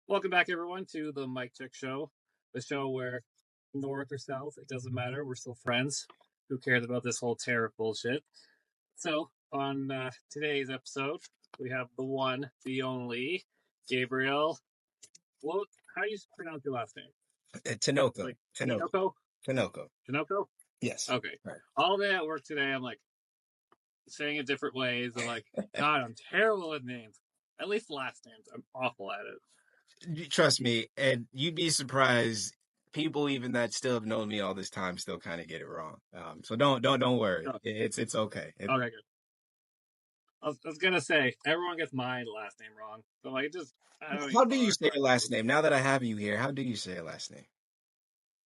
Welcome back, everyone, to the Mike Check Show, the show where north or south, it doesn't matter. We're still friends. Who cares about this whole tariff bullshit? So, on today's episode, we have the one, the only, Gabriel. Well, how do you pronounce your last name? Tinoco. Like Tinoco. Tinoco? Tinoco. Tinoco? Yes. Okay. Right. All day at work today, I'm like saying it different ways. I'm like, God, I'm terrible at names. At least last names. I'm awful at it. Trust me, and you'd be surprised. People even that still have known me all this time still kind of get it wrong. So don't worry. Oh, It's okay. okay, good. I was gonna say everyone gets my last name wrong, so like I don't How even do you bother say your correcting last people. name? Now that I have you here, how do you say your last name?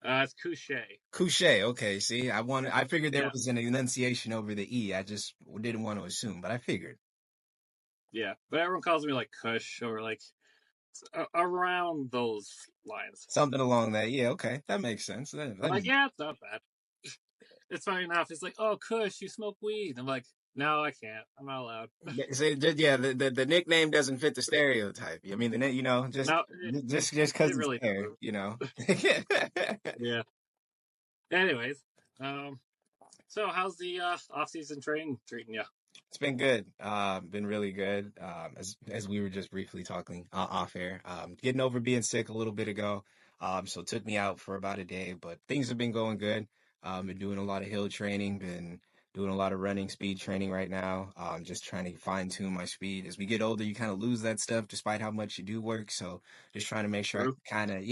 It's Couche. Couche. Okay. See, I figured there Yeah, was an enunciation over the e. I just didn't want to assume, but I figured. yeah, but everyone calls me like Kush or like around those lines. Something along that. Yeah. Okay. That makes sense. I'm like, yeah, it's not bad. It's funny enough. It's like, oh, Kush, you smoke weed. I'm like, no, I can't. I'm not allowed. Yeah, the nickname doesn't fit the stereotype. I mean, just No, just because it it's really there, doesn't. Yeah. Anyways, um, so how's the off-season training treating you? It's been good. Been really good. As we were just briefly talking off air, getting over being sick a little bit ago. So it took me out for about a day, but things have been going good. Been doing a lot of hill training, been doing a lot of running speed training right now. Just trying to fine tune my speed. As we get older, you kind of lose that stuff despite how much you do work. So just trying to make sure I True. kind of,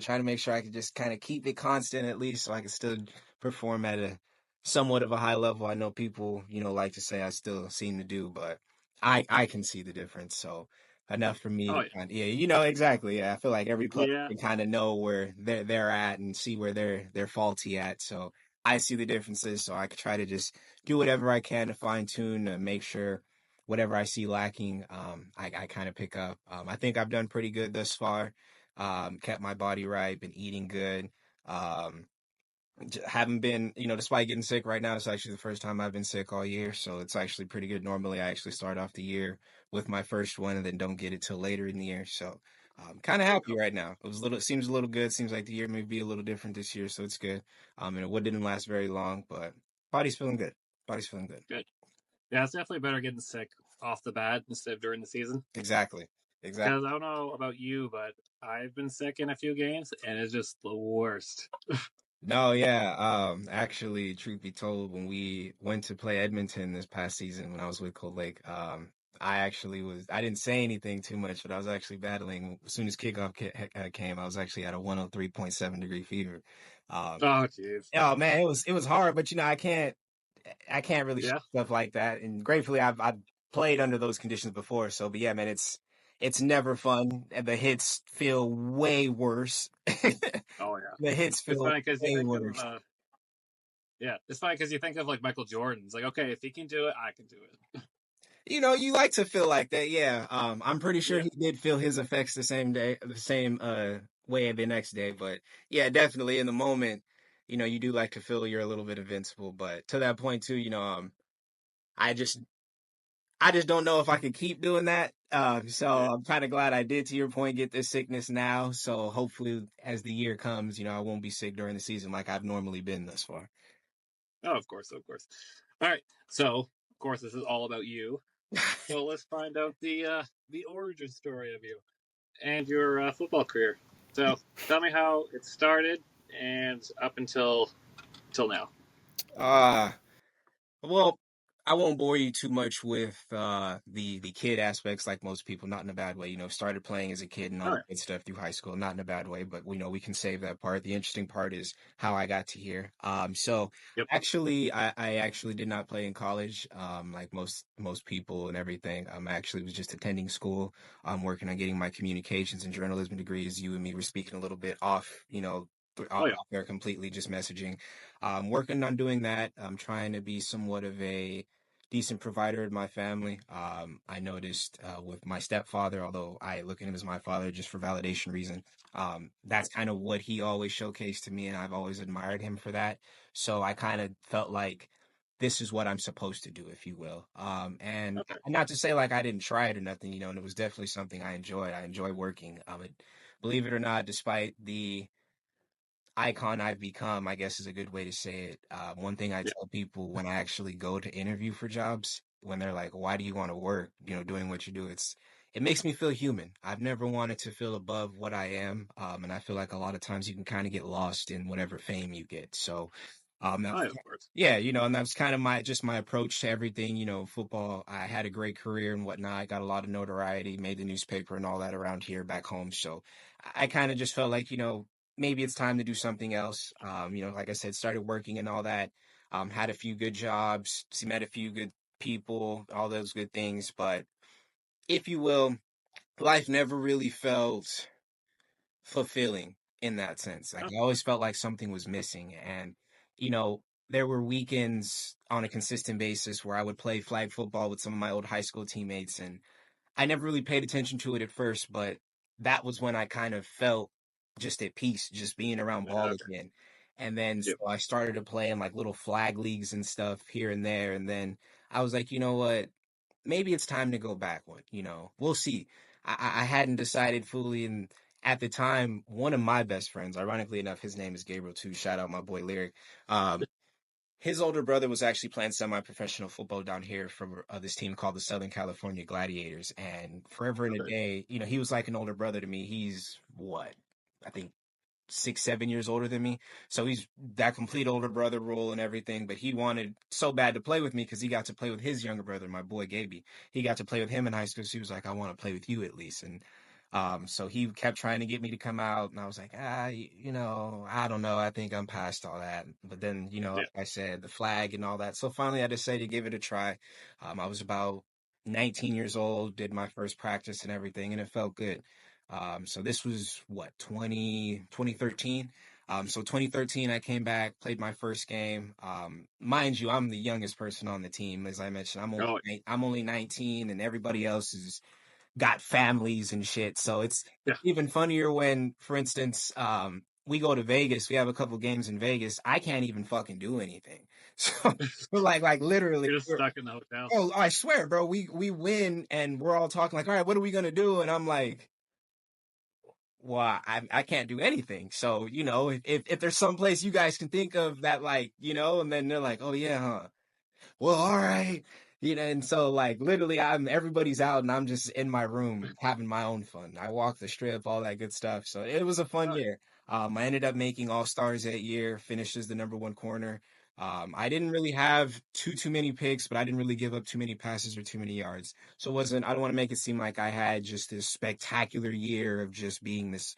trying to make sure I can just kind of keep it constant at least so I can still perform at a somewhat of a high level. I know people, like to say I still seem to do, but I can see the difference. So enough for me Oh to yeah, kind of, exactly. Yeah, I feel like every player yeah. can kind of know where they're at and see where they're faulty at. So I see the differences. So I could try to just do whatever I can to fine tune to make sure whatever I see lacking, I kind of pick up. I think I've done pretty good thus far. Kept my body right, been eating good. Um, haven't been, despite getting sick right now, it's actually the first time I've been sick all year. So it's actually pretty good. Normally, I actually start off the year with my first one and then don't get it till later in the year. So I'm kind of There you happy go. right now. It seems a little good. Seems like the year may be a little different this year. So it's good. And it didn't last very long, but body's feeling good. Body's feeling good. Good. Yeah, it's definitely better getting sick off the bat instead of during the season. Exactly. Exactly. Because I don't know about you, but I've been sick in a few games, and it's just the worst. No, yeah. Actually, truth be told, when we went to play Edmonton this past season, when I was with Cold Lake, I didn't say anything too much, but I was actually battling. As soon as came, I was actually at a 103.7 degree fever. Um, Oh, jeez. oh man, it was hard, but I can't really show Yeah. stuff like that. And gratefully, I've played under those conditions before. So, but yeah, man, it's never fun, and the hits feel way worse. Oh, yeah. The hits It's feel funny because you way think of, worse. yeah, it's funny because you think of like Michael Jordan. It's like, okay, if he can do it, I can do it. You like to feel like that, yeah. I'm pretty sure Yeah. he did feel his effects the same way the next day, but yeah, definitely in the moment, you do like to feel you're a little bit invincible, but to that point too, I just I just don't know if I could keep doing that. So Yeah. I'm kind of glad I did, to your point, get this sickness now. So hopefully, as the year comes, I won't be sick during the season like I've normally been thus far. Oh, of course, of course. All right. So, of course, this is all about you. So let's find out the origin story of you and your football career. So tell me how it started and up until till now. Uh, Well, I won't bore you too much with the kid aspects, like most people, not in a bad way. Started playing as a kid and all Oh that good stuff through high school, not in a bad way, but we can save that part. The interesting part is how I got to here. So yeah. Yep. actually, I actually did not play in college, like most people and everything. I actually was just attending school. I'm working on getting my communications and journalism degrees. You and me were speaking a little bit off, Oh off yeah. there completely, just messaging. Working on doing that. I'm trying to be somewhat of a decent provider in my family. I noticed with my stepfather, although I look at him as my father just for validation reason, that's kind of what he always showcased to me, and I've always admired him for that. So I kind of felt like this is what I'm supposed to do, if you will. And Okay. not to say like I didn't try it or nothing, you know, and it was definitely something I enjoyed. I enjoy working. Believe it or not, despite the icon I've become, I guess is a good way to say it. One thing I Yeah. tell people when I actually go to interview for jobs, when they're like, "Why do you want to work?" You know, doing what you do, it makes me feel human. I've never wanted to feel above what I am, and I feel like a lot of times you can kind of get lost in whatever fame you get. So, Oh, yeah, of course. yeah, you know, and that's kind of my approach to everything. You know, football. I had a great career and whatnot. Got a lot of notoriety, made the newspaper and all that around here back home. So, I kind of just felt like, you know, maybe it's time to do something else. You know, like I said, started working and all that. Had a few good jobs, met a few good people, all those good things. But if you will, life never really felt fulfilling in that sense. Like Oh, I always felt like something was missing. And, you know, there were weekends on a consistent basis where I would play flag football with some of my old high school teammates. And I never really paid attention to it at first, but that was when I kind of felt just at peace, just being around yeah, ball okay. again. And then so Yeah. I started to play in like little flag leagues and stuff here and there. And then I was like, you know what? Maybe it's time to go back one, you know. We'll see. I hadn't decided fully, and at the time, one of my best friends, ironically enough, his name is Gabriel too. Shout out my boy Lyric. Um, his older brother was actually playing semi-professional football down here for this team called the Southern California Gladiators. And forever and a Okay. day, you know, he was like an older brother to me. He's what? I think 6, 7 years older than me. So he's that complete older brother role and everything. But he wanted so bad to play with me because he got to play with his younger brother, my boy Gaby. He got to play with him in high school. So he was like, I want to play with you at least. And so he kept trying to get me to come out, and I was like, you know, I don't know. I think I'm past all that. But then, you know, Yeah. like I said, the flag and all that. So finally, I decided to give it a try. I was about 19 years old, did my first practice and everything, and it felt good. So this was what, 2013. So 2013, I came back, played my first game. Mind you, I'm the youngest person on the team. As I mentioned, Oh, I'm only 19, and everybody else is got families and shit. So it's yeah. even funnier when, for instance, we go to Vegas. We have a couple games in Vegas. I can't even fucking do anything. So we're like literally, You're just stuck in the hotel. oh, I swear, bro, we win and we're all talking like, all right, what are we gonna do? And I'm like, well, I can't do anything. So, you know, if there's some place you guys can think of that, like, you know, and then they're like, oh yeah, huh? Well, all right. You know, and so like literally everybody's out and I'm just in my room having my own fun. I walk the strip, all that good stuff. So it was a fun Oh, yeah. year. I ended up making all stars that year, finished as the number one corner. I didn't really have too many picks, but I didn't really give up too many passes or too many yards. So it wasn't, I don't want to make it seem like I had just this spectacular year of just being this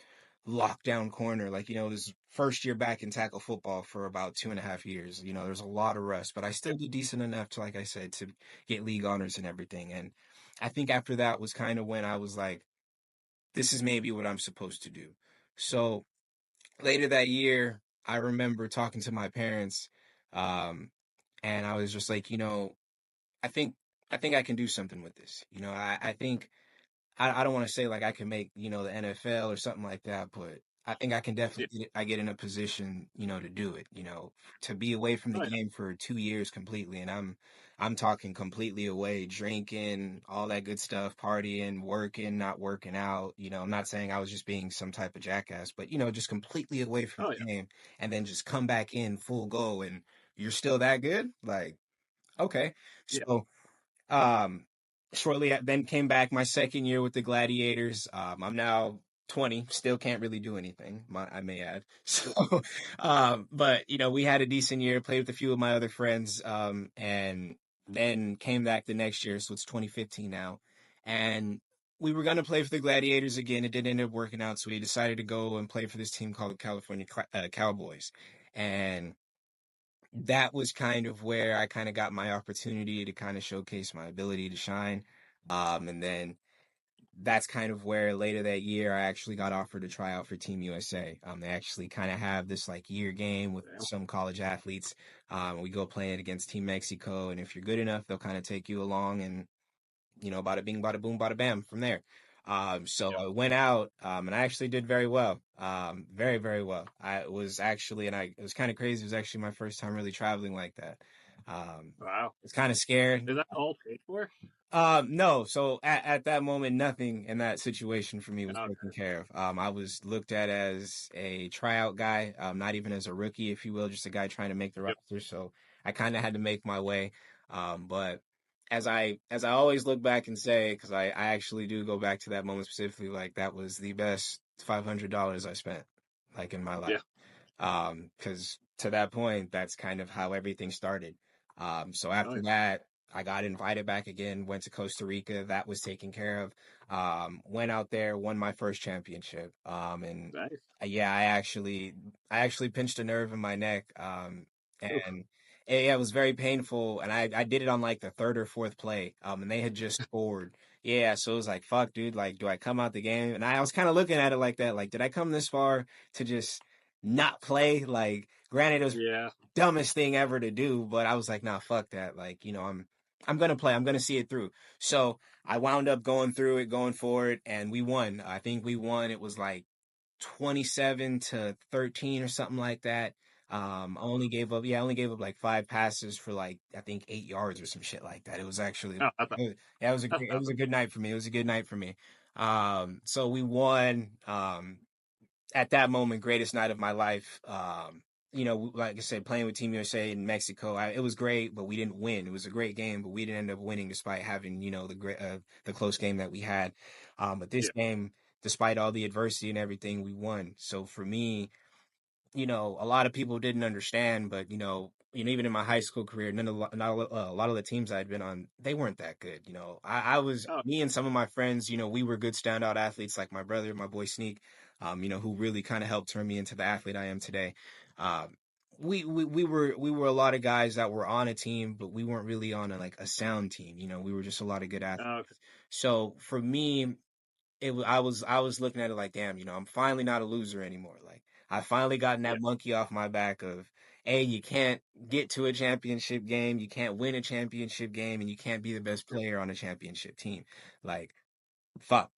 lockdown corner. Like, you know, this first year back in tackle football for about 2.5 years. You know, there's a lot of rust, but I Yeah. still did decent enough to, like I said, to get league honors and everything. And I think after that was kind of when I was like, this is maybe what I'm supposed to do. So later that year, I remember talking to my parents, um, and I was just like, you know, I think I think I can do something with this. You know, I think I don't want to say like I can make, you know, the NFL or something like that, but I think I can Yeah. definitely get in a position, you know, to do it, you know, to be away from the Oh, yeah. game for 2 years completely. And I'm talking completely away, drinking, all that good stuff, partying, working, not working out. You know, I'm not saying I was just being some type of jackass, but, you know, just completely away from Oh, the yeah. game and then just come back in full go and you're still that good? Like, okay. Yeah. So um, then came back my second year with the Gladiators. I'm now 20, still can't really do anything, I may add. So, but you know, we had a decent year, played with a few of my other friends, and then came back the next year. So it's 2015 now. And we were going to play for the Gladiators again. It didn't end up working out. So we decided to go and play for this team called the California Cowboys. And that was kind of where I kind of got my opportunity to kind of showcase my ability to shine. And then that's kind of where later that year I actually got offered to try out for Team USA. They actually kind of have this like year game with Damn. some college athletes. We go play it against Team Mexico, and if you're good enough, they'll kind of take you along and you know, bada bing, bada boom, bada bam from there. So Yeah. I went out, and I actually did very well. Very, very well. I was actually, and it was kind of crazy. It was actually my first time really traveling like that. Wow. It's kind of scared. Is that all paid for? No. So at that moment, nothing in that situation for me was taken Okay. care of. I was looked at as a tryout guy, not even as a rookie, if you will, just a guy trying to make the Yep. roster. So I kind of had to make my way. But as I always look back and say, because I actually do go back to that moment specifically, like that was the best $500 I spent, like in my life. Yeah. Because to that point, that's kind of how everything started. So after Nice. that, I got invited back again, went to Costa Rica. That was taken care of. Went out there, won my first championship. And Nice. yeah, I actually pinched a nerve in my neck. Oof. And yeah, it was very painful. And I did it on like the third or fourth play. And they had just scored. Yeah, so it was like, fuck, dude, like, do I come out the game? And I was kind of looking at it like that, like, did I come this far to just not play? Like, granted, it was Yeah. dumbest thing ever to do, but I was like, nah, fuck that. Like, I'm gonna play. I'm gonna see it through. So I wound up going through it, going for it, and we won. I think we won. It was like 27-13 or something like that. I only gave up like 5 passes for like I think 8 yards or some shit like that. It was actually, Oh, that's not, yeah, that's it was a nothing. good night for me. It was a good night for me. So we won. At that moment, greatest night of my life. Like I said, playing with Team USA in Mexico, it was great, but we didn't win. It was a great game, but we didn't end up winning despite having, the close game that we had. But this Yeah. game, despite all the adversity and everything, we won. So for me, a lot of people didn't understand, but even in my high school career, a lot of the teams I'd been on, they weren't that good. I was Oh, me and some of my friends, we were good standout athletes, like my brother, my boy Sneak, who really kind of helped turn me into the athlete I am today. Um, we were a lot of guys that were on a team, but we weren't really on a sound team. We were just a lot of good athletes. okay. So for me, I was looking at it like, damn, I'm finally not a loser anymore. Like I finally gotten Yeah. that monkey off my back of, hey, you can't get to a championship game, you can't win a championship game, and you can't be the best Yep. player on a championship team. Like fuck,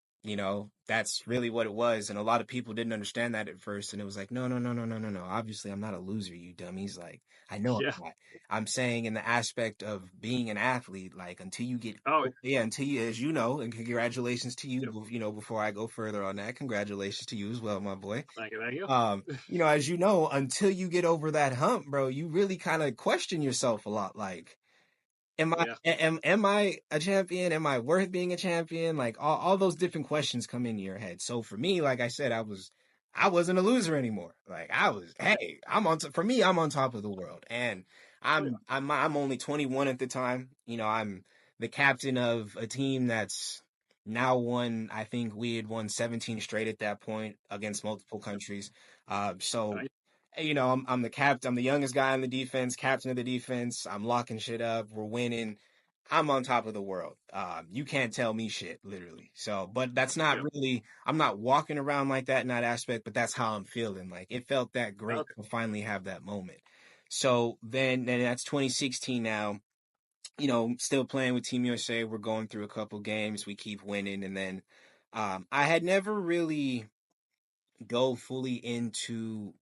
that's really what it was. And a lot of people didn't understand that at first. And it was like, no, no, no, no, no, no, no. Obviously, I'm not a loser, you dummies. Like, I know Yeah. I'm not. I'm saying in the aspect of being an athlete, like until you get, Oh, yeah, until you, as you know, and congratulations to you, yep. before I go further on that, congratulations to you as well, my boy. Thank you. Thank you. As you know, until you get over that hump, bro, you really kind of question yourself a lot. Like, Yeah. am I a champion? Am I worth being a champion? Like all those different questions come into your head. So for me, like I said, I wasn't a loser anymore. Like I was, Nice. hey, for me, I'm on top of the world. And Oh, yeah. I'm only 21 at the time. I'm the captain of a team that's now won, I think we had won 17 straight at that point against multiple countries. So Nice. I'm the captain. I'm the youngest guy on the defense, captain of the defense. I'm locking shit up. We're winning. I'm on top of the world. You can't tell me shit, literally. So, but that's not Yep. really. I'm not walking around like that in that aspect, but that's how I'm feeling. Like it felt that great Okay. to finally have that moment. So then that's 2016 now. Still playing with Team USA. We're going through a couple games. We keep winning, and then I had never really go fully into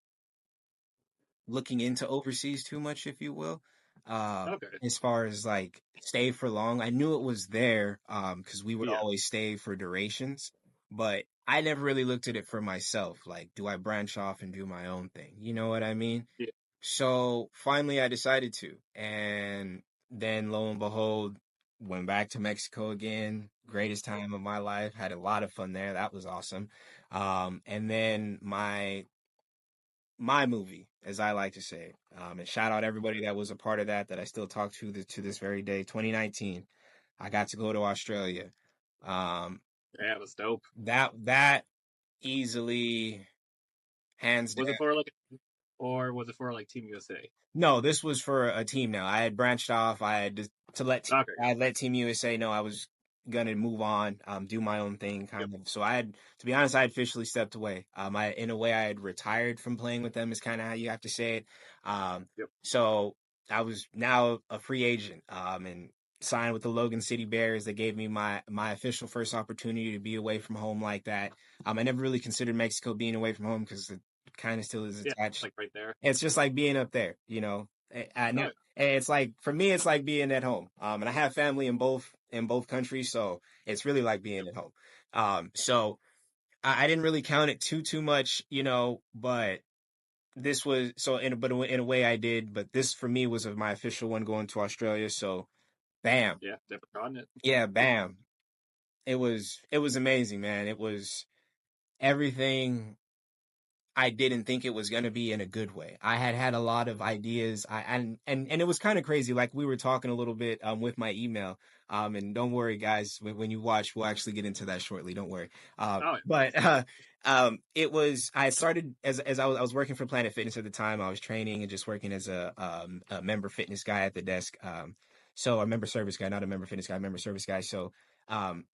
looking into overseas too much, if you will. Okay. As far as like stay for long, I knew it was there because we would Yeah. always stay for durations, but I never really looked at it for myself. Like, do I branch off and do my own thing? You know what I mean? Yeah. So finally, I decided to, and then lo and behold, went back to Mexico again. Greatest time of my life. Had a lot of fun there. That was awesome. And then my movie, as I like to say. And shout out everybody that was a part of that I still talk to this very day. 2019, I got to go to Australia. Um, Yeah. That's dope. that easily, hands down. Was it for like, or was it for like Team USA? No, this was for a team now. I had branched off. I had Okay. I had let Team USA know I was gonna move on, do my own thing, Yep. kind of. So to be honest, I had officially stepped away. In a way, I had retired from playing with them. Is kind of how you have to say it. Yep. So I was now a free agent, and signed with the Logan City Bears. They gave me my official first opportunity to be away from home like that. I never really considered Mexico being away from home because it kind of still is Yeah. attached. Like right there. It's just like being up there, No, Oh it's like for me, it's like being at home. And I have family in both countries, so it's really like being yep, at home. So I didn't really count it too much, but this was so in a way I did, but this for me was of my official one going to Australia. So bam, yeah, never gotten it. yeah, bam. It was amazing, man. It was everything I didn't think it was going to be in a good way. I had a lot of ideas. And it was kind of crazy. Like we were talking a little bit with my email. And don't worry, guys. When you watch, we'll actually get into that shortly. Don't worry. Oh But it was. I started as I was working for Planet Fitness at the time. I was training and just working as a member fitness guy at the desk. So a member service guy, not a member fitness guy, member service guy. So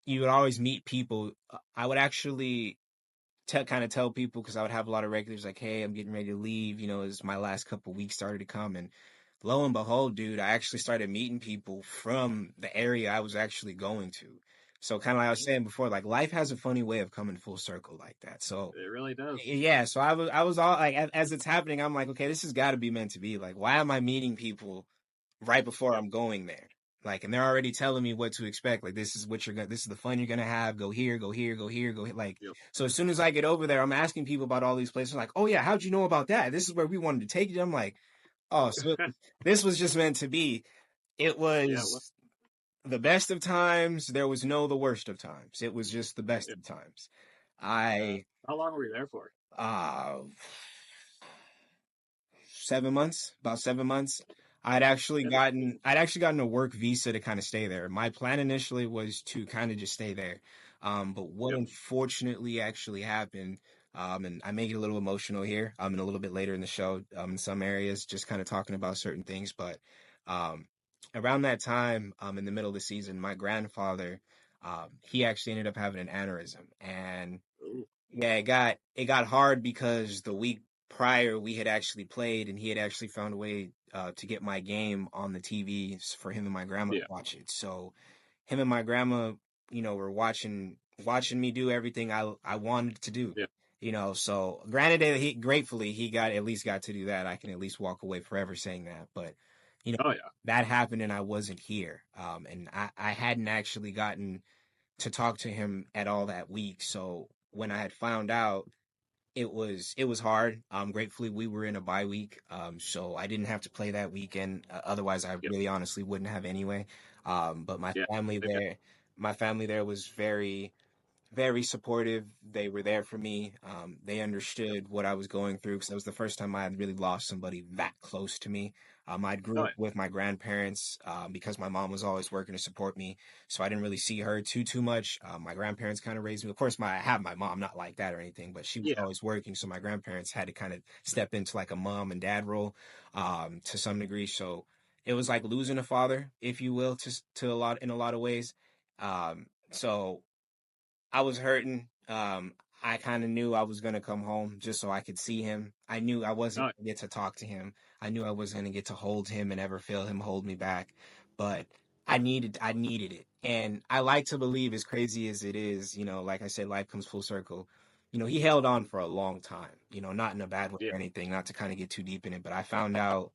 you would always meet people. I would actually kind of tell people because I would have a lot of regulars like, hey, I'm getting ready to leave. As my last couple weeks started to come, and lo and behold, dude, I actually started meeting people from the area I was actually going to. So kind of like I was yeah, saying before, like life has a funny way of coming full circle like that. So it really does. yeah, so I was all like, as it's happening, I'm like, okay, this has got to be meant to be. Like, why am I meeting people right before Yep, I'm going there? Like, and they're already telling me what to expect. Like, this is what you're gonna, this is the fun you're gonna have. Go here, go here, go here, go here. Like, yep. so as soon as I get over there, I'm asking people about all these places. Like, oh yeah, how'd you know about that? This is where we wanted to take you. I'm like, oh, so this was just meant to be. It Yeah, well, was the best of times. There was no the worst of times. It was just the best yep. of times. Uh, I how long were you there for? uh 7 months, about 7 months. I'd actually gotten a work visa to kind of stay there. My plan initially was to kind of just stay there. But what Yep. unfortunately actually happened, and I may get a little emotional here, and a little bit later in the show, in some areas, just kind of talking about certain things. But um, around that time, in the middle of the season, my grandfather, he actually ended up having an aneurysm, and Ooh, yeah, it got hard because the week prior we had actually played, and he had actually found a way to get my game on the TV for him and my grandma to yeah, watch it. So him and my grandma, were watching me do everything I wanted to do. yeah. So granted that he gratefully he got at least got to do that. I can at least walk away forever saying that. But you know Oh yeah, that happened and I wasn't here. And I hadn't actually gotten to talk to him at all that week. So when I had found out, it was hard. Gratefully we were in a bye week, so I didn't have to play that weekend. Otherwise, I yep, really honestly wouldn't have anyway. But my yeah. family Okay. there, my family there was very very supportive. They were there for me. They understood what I was going through because it was the first time I had really lost somebody that close to me. I grew Oh up yeah, with my grandparents because my mom was always working to support me, so I didn't really see her too much. My grandparents kind of raised me. Of course, I have my mom, not like that or anything, but she was yeah, always working, so my grandparents had to kind of step into like a mom and dad role to some degree. So it was like losing a father, if you will, to a lot in a lot of ways. So I was hurting. I kind of knew I was gonna come home just so I could see him. I knew I wasn't oh gonna get to talk to him. I knew I wasn't gonna get to hold him and ever feel him hold me back. But I needed it. And I like to believe, as crazy as it is, like I said, life comes full circle. He held on for a long time. Not in a bad way yeah, or anything. Not to kind of get too deep in it, but I found out,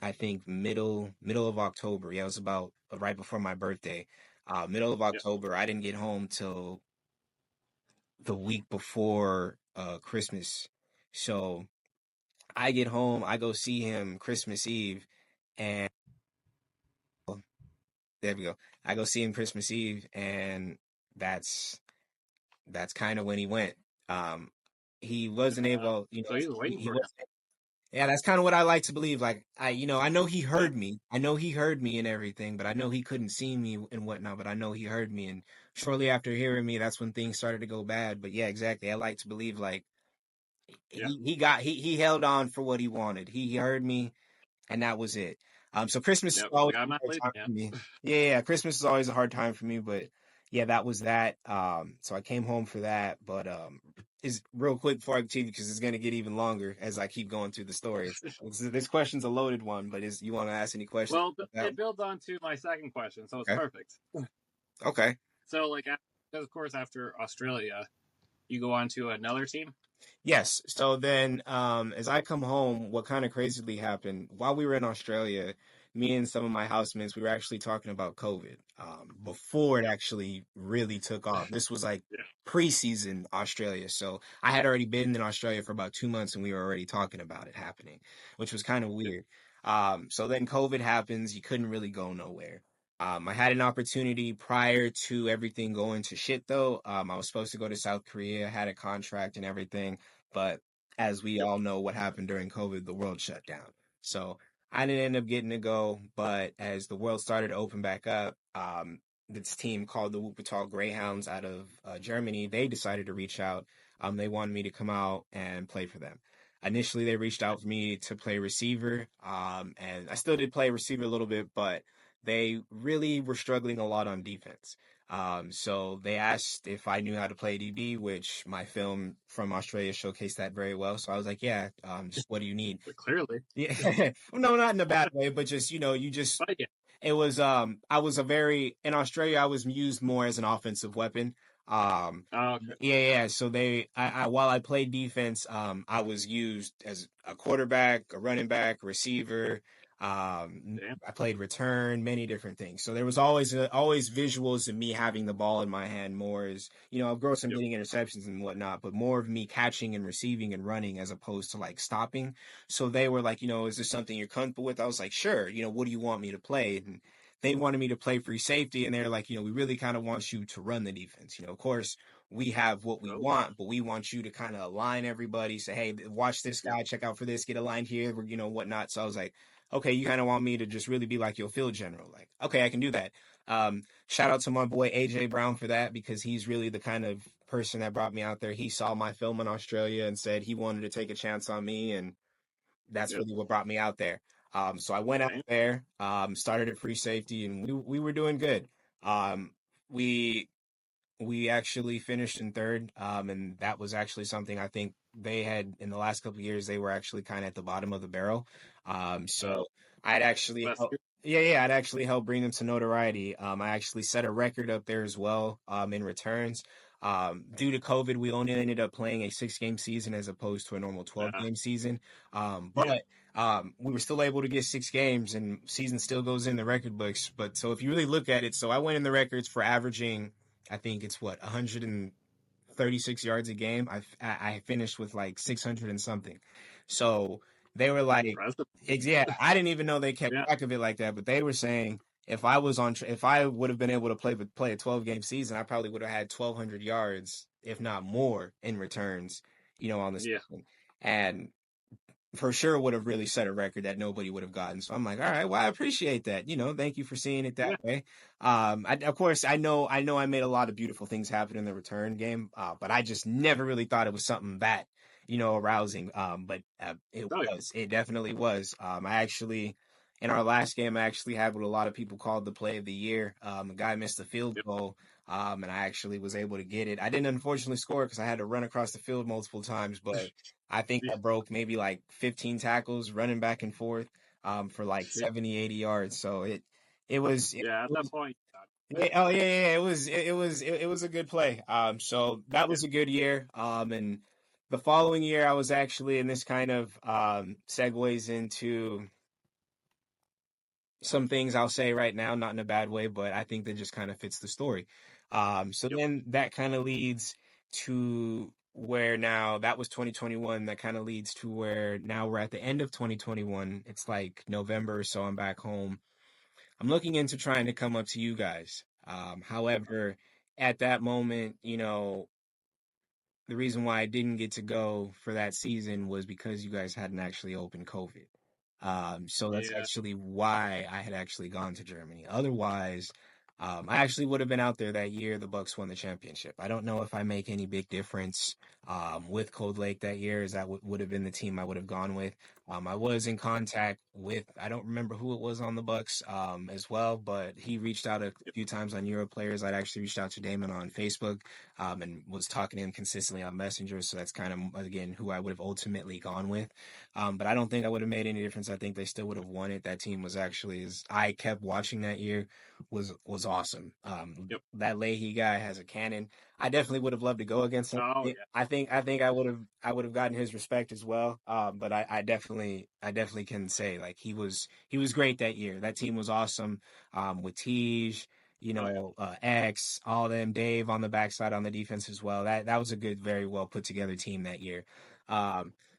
I think middle of October. Yeah, it was about right before my birthday. Middle of yeah. October. I didn't get home till the week before Christmas. So I get home, I go see him Christmas Eve, and there we go. I go see him Christmas Eve, and that's that's kind of when he went. Um, he wasn't able, So he was waiting he for you. was. Yeah, that's kind of what I like to believe. Like I know he Yeah, heard me. I know he heard me and everything, but I know he couldn't see me and whatnot. But I know he heard me, and shortly after hearing me, that's when things started to go bad. But yeah, exactly. I like to believe like yeah, he held on for what he wanted. He heard me, and that was it. So Christmas is yep. He's always like, I'm a not hard leaving time yet. for me. Yeah, yeah, Christmas is always a hard time for me, but yeah, that was that. So I came home for that, but is real quick before I continue because it's gonna get even longer as I keep going through the story. This question's a loaded one, but is you want to ask any questions Well, about that it one? builds on to my second question, so it's Okay. perfect. Okay. So, like, because of course, after Australia, you go on to another team. Yes. So then, as I come home, what kind of crazily happened while we were in Australia, me and some of my housemates, we were actually talking about COVID, before it Yep. actually really took off. This was like Yeah. preseason Australia. So I had already been in Australia for about 2 months and we were already talking about it happening, which was kind of Yep. weird. So then COVID happens. You couldn't really go nowhere. I had an opportunity prior to everything going to shit though. I was supposed to go to South Korea, had a contract and everything. But as we Yep. all know what happened during COVID, the world shut down. So I didn't end up getting to go. But as the world started to open back up, this team called the Wuppertal Greyhounds out of Germany, they decided to reach out. They wanted me to come out and play for them. Initially, they reached out for me to play receiver, and I still did play receiver a little bit, but they really were struggling a lot on defense. So they asked if I knew how to play DB, which my film from Australia showcased that very well. So I was like, yeah, just what do you need? But clearly, Yeah. Well, no, not in a bad way, but just, you just, but yeah. it was, I was a very, in Australia, I was used more as an offensive weapon. Um, Oh, okay. yeah. So while I played defense, I was used as a quarterback, a running back, receiver. Damn. I played return, many different things. So there was always visuals of me having the ball in my hand more as, of course I'm Yep. getting interceptions and whatnot, but more of me catching and receiving and running as opposed to like stopping. So they were like, is this something you're comfortable with? I was like, sure. What do you want me to play? And they wanted me to play free safety, and they're like, we really kind of want you to run the defense. Of course, we have what we Oh. want, but we want you to kind of align everybody. Say, hey, watch this Yep. guy, check out for this, get aligned here, whatnot. So I was like, okay, you kind of want me to just really be like your field general. Like, okay, I can do that. Shout out to my boy AJ Brown for that because he's really the kind of person that brought me out there. He saw my film in Australia and said he wanted to take a chance on me, and that's Yep. really what brought me out there. So I went out Damn. there, started at free safety, and we were doing good. We actually finished in third, and that was actually something I think they had in the last couple of years. They were actually kind of at the bottom of the barrel. Oh, So I'd actually that's helped, good. yeah, I'd actually helped bring them to notoriety. I actually set a record up there as well, in returns. Due to COVID, we only ended up playing a 6 game season as opposed to a normal 12 Uh, game season. yeah. But we were still able to get 6 games, and season still goes in the record books. But so if you really look at it, so I went in the records for averaging, I think it's what 136 yards a game. I finished with like 600 and something. So they were like, Impressive. yeah, I didn't even know they kept Yeah. track of it like that. But they were saying if I would have been able to play a 12 game season, I probably would have had 1,200 yards, if not more, in returns. On the Yeah. season. And for sure would have really set a record that nobody would have gotten. So I'm like, all right, well, I appreciate that. Thank you for seeing it that Yeah. way. Of course, I made a lot of beautiful things happen in the return game, but I just never really thought it was something that, arousing. But Oh, yeah. it definitely was. In our last game, I actually had what a lot of people called the play of the year. A guy missed a field Yep. goal. And I actually was able to get it. I didn't unfortunately score because I had to run across the field multiple times, but I think Yeah. I broke maybe like 15 tackles running back and forth, for like Shit. 70, 80 yards. So it was, it Yeah. At that was, point. yeah, oh yeah, it was a good play. So that Yeah. was a good year. And the following year I was actually, and this kind of, segues into some things I'll say right now, not in a bad way, but I think that just kind of fits the story. So Yep. then that kind of leads to where now that was 2021. That kind of leads to where now we're at the end of 2021. It's like November, so I'm back home. I'm looking into trying to come up to you guys. However, at that moment, the reason why I didn't get to go for that season was because you guys hadn't actually opened COVID. So that's Yeah. actually why I had actually gone to Germany. Otherwise, I actually would have been out there that year the Bucks won the championship. I don't know if I make any big difference with Cold Lake that year, as that would have been the team I would have gone with. I was in contact with, I don't remember who it was on the Bucks, as well, but he reached out a Yep. few times on Euro players. I'd actually reached out to Damon on Facebook, and was talking to him consistently on Messenger. So that's kind of, again, who I would have ultimately gone with. But I don't think I would have made any difference. I think they still would have won it. That team was actually, as I kept watching that year, was awesome. Yep. That Leahy guy has a cannon. I definitely would have loved to go against him. Oh yeah. I think I would have gotten his respect as well. But I definitely can say like he was great that year. That team was awesome. With Tej, Oh yeah. X, all them, Dave on the backside on the defense as well. That was a good, very well put together team that year.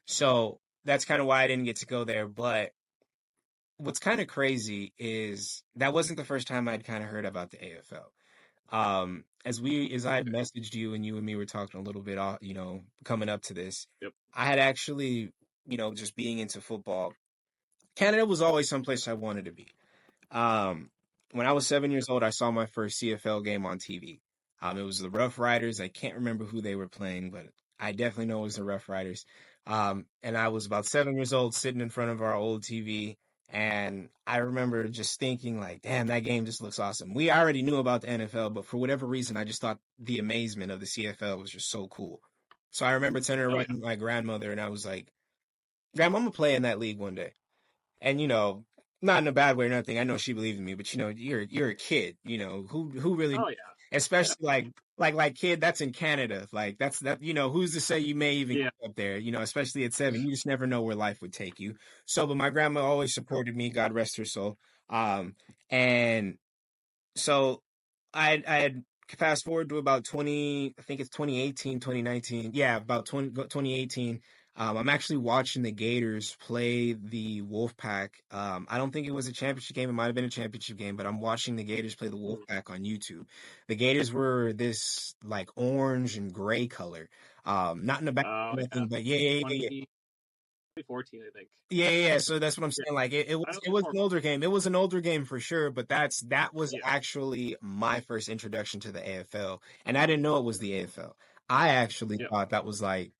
So that's kind of why I didn't get to go there. But what's kind of crazy is that wasn't the first time I'd kind of heard about the AFL. As I had Okay. messaged you and you and me were talking a little bit, coming up to this, Yep. I had actually, just being into football, Canada was always someplace I wanted to be. Um, when I was 7 years old, I saw my first CFL game on TV. It was the Rough Riders. I can't remember who they were playing, but I definitely know it was the Rough Riders. And I was about 7 years old, sitting in front of our old TV, and I remember just thinking, like, "Damn, that game just looks awesome." We already knew about the NFL, but for whatever reason, I just thought the amazement of the CFL was just so cool. So I remember turning Oh around yeah. to my grandmother, and I was like, "Grandma, I'm gonna play in that league one day." And not in a bad way or nothing. I know she believed in me, but you're a kid. Who really, Oh yeah. Yeah. especially like kid that's in Canada. Like that. Who's to say you may even Yeah. get up there? Especially at 7, you just never know where life would take you. So, but my grandma always supported me. God rest her soul. And so I had fast forward to about 20, I think it's 2018, 2019. Yeah, about 2018. I'm actually watching the Gators play the Wolfpack. I don't think it was a championship game. It might have been a championship game, but I'm watching the Gators play the Mm. Wolfpack on YouTube. The Gators were this like orange and gray color. Not in the back Oh or yeah. nothing, but yeah, yeah, yeah, yeah. 2014, I think. Yeah, yeah, yeah. So that's what I'm Yeah. saying. Like it was I know it was more. an older game. It was an older game for sure, but that was Yeah. actually my first introduction to the AFL. And I didn't know it was the AFL. I actually Yep. thought that was like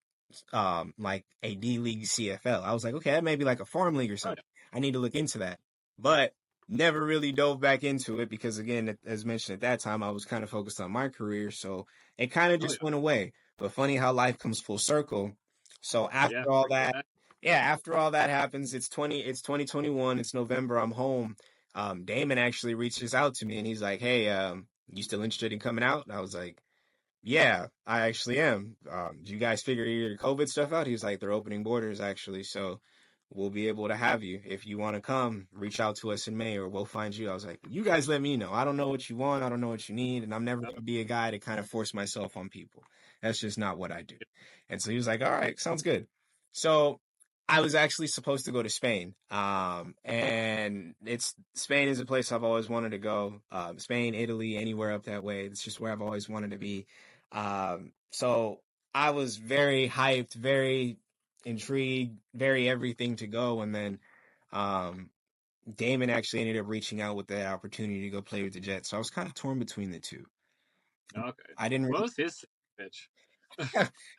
a D League CFL. I was like, okay, that may be like a farm league or Oh yeah. something. I need to look into that. But never really dove back into it because again, as mentioned at that time, I was kind of focused on my career, so it kind of Oh just yeah. went away. But funny how life comes full circle. So Yeah. after all Bring it that, back. yeah, after all that happens, it's 2021, it's November, I'm home. Damon actually reaches out to me and he's like, "Hey, you still interested in coming out?" And I was like, "Yeah, I actually am. Do you guys figure your COVID stuff out?" He was like, "They're opening borders actually, so we'll be able to have you. If you want to come, reach out to us in May or we'll find you." I was like, "You guys let me know. I don't know what you want, I don't know what you need, and I'm never Oh, going to be a guy to kind of force myself on people. That's just not what I do." And so he was like, "All right, sounds good." So I was actually supposed to go to Spain. And it's Spain is a place I've always wanted to go. Spain, Italy, anywhere up that way. It's just where I've always wanted to be. So I was very hyped, very intrigued, very everything to go. And then um, Damon actually ended up reaching out with the opportunity to go play with the Jets. So I was kind of torn between the two. okay. I didn't What really. was his pitch?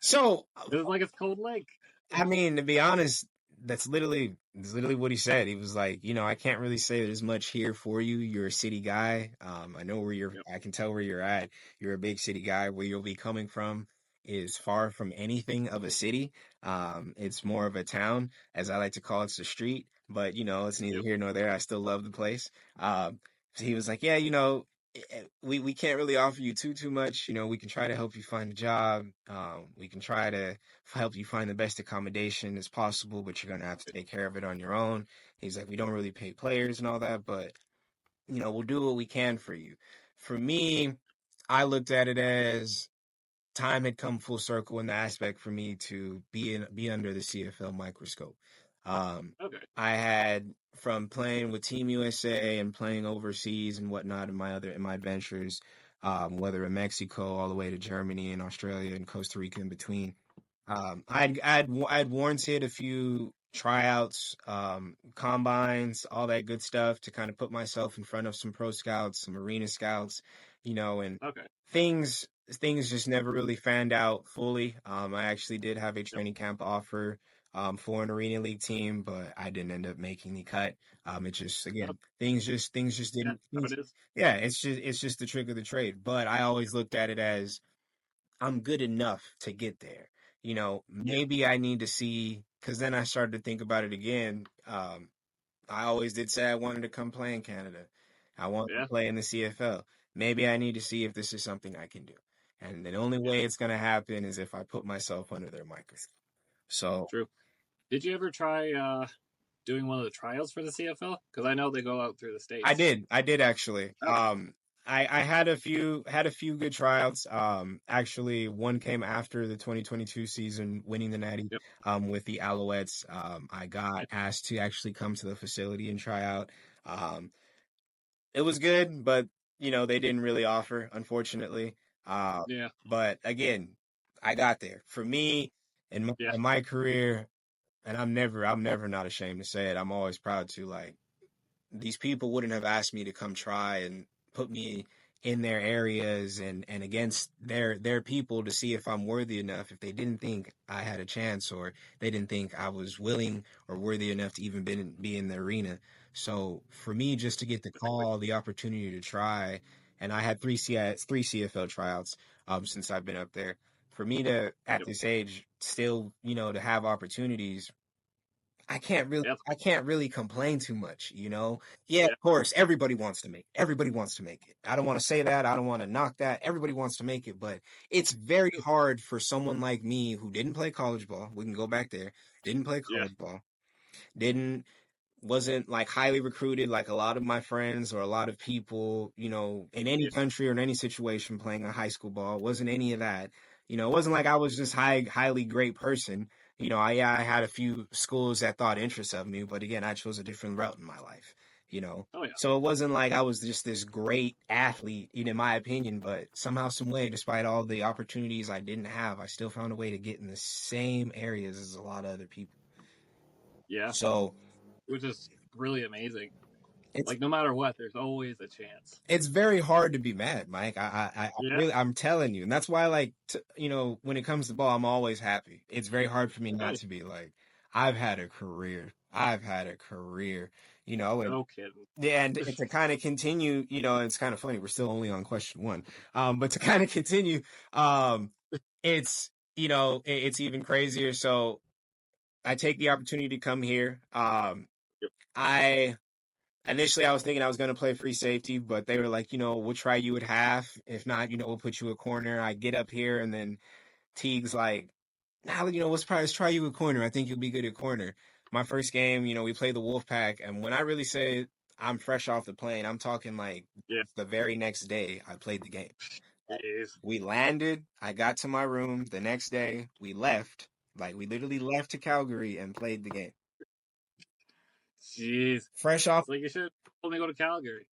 So It was like it's cold lake. I mean, to be honest, that's literally what he said. He was like, I can't really say there's much here for you. You're a city guy. I know where Yep. I can tell where you're at. You're a big city guy. Where you'll be coming from is far from anything of a city. It's more of a town, as I like to call it, it's a street. But it's neither Yep. here nor there. I still love the place. So he was like, yeah, we can't really offer you too much. We can try to help you find a job. We can try to help you find the best accommodation as possible, but you're gonna have to take care of it on your own. He's like, we don't really pay players and all that, but we'll do what we can for you. For me, I looked at it as time had come full circle in the aspect for me to be under the CFL microscope. Um, Okay. I had from playing with Team USA and playing overseas and whatnot in my ventures, whether in Mexico all the way to Germany and Australia and Costa Rica in between. I'd warranted a few tryouts, combines, all that good stuff to kind of put myself in front of some pro scouts, some arena scouts, and Okay. things things just never really fanned out fully. I actually did have a Yep. training camp offer for an arena league team, but I didn't end up making the cut. It just Oh, again things just yeah. didn't. How it is. Yeah, it's just the trick of the trade. But I always looked at it as I'm good enough to get there. Yeah. Maybe I need to see because then I started to think about it again. I always did say I wanted to come play in Canada. I wanted to Yeah. play in the CFL. maybe I need to see if this is something I can do. And the only Yeah, way it's gonna happen is if I put myself under their microscope. So true. Did you ever try doing one of the trials for the CFL? Because I know they go out through the states. I did actually. Okay. I had a few good tryouts. Actually, one came after the 2022 season, winning the Natty. Yep. With the Alouettes. I got asked to actually come to the facility and try out. Um, it was good, but they didn't really offer, unfortunately. Uh, Yeah. but again, I got there. For me, Yeah. in my career, and I'm never not ashamed to say it. I'm always proud to like these people wouldn't have asked me to come try and put me in their areas and against their people to see if I'm worthy enough if they didn't think I had a chance or they didn't think I was willing or worthy enough to even be in the arena. So for me just to get the Exactly. call, the opportunity to try, and I had three CFL tryouts since I've been up there. For me to at Yep. this age still, to have opportunities Yep. I can't really complain too much. Yeah, Yeah. of course, everybody wants to make it. Everybody wants to make it. I don't want to say that. I don't want to knock that. Everybody wants to make it, but it's very hard for someone like me who didn't play college ball. We can go back there. Didn't play Yeah. college ball. Didn't wasn't like highly recruited like a lot of my friends or a lot of people, in any Yeah. country or in any situation playing a high school ball. It wasn't any of that. It wasn't like I was just highly great person. I had a few schools that thought interest of me, but again, I chose a different route in my life, you know. Oh yeah. So it wasn't like I was just this great athlete, in my opinion, but somehow, some way, despite all the opportunities I didn't have, I still found a way to get in the same areas as a lot of other people. Yeah. So Which is really amazing. it's Like no matter what, there's always a chance. it's very hard to be mad, Mike. Yeah. Really, I'm telling you, and that's why, like, when it comes to ball, I'm always happy. It's very hard for me Oh not yeah. to be like, I've had a career. I've had a career, and No kidding. yeah, and to kind of continue, it's kind of funny. We're still only on question one, but to kind of continue, it's it's even crazier. So I take the opportunity to come here. Yep. I Initially, I was thinking I was going to play free safety, but they were like, we'll try you at half. If not, we'll put you a corner. I get up here, and then Teague's like, nah, let's try you at corner. I think you'll be good at corner. My first game, we played the Wolfpack, and when I really say I'm fresh off the plane, I'm talking like Yeah. the very next day I played the game. Jeez. We landed. I got to my room. The next day, we left. Like, we literally left to Calgary and played the game. Jeez. Fresh off. It's like you should only go to Calgary.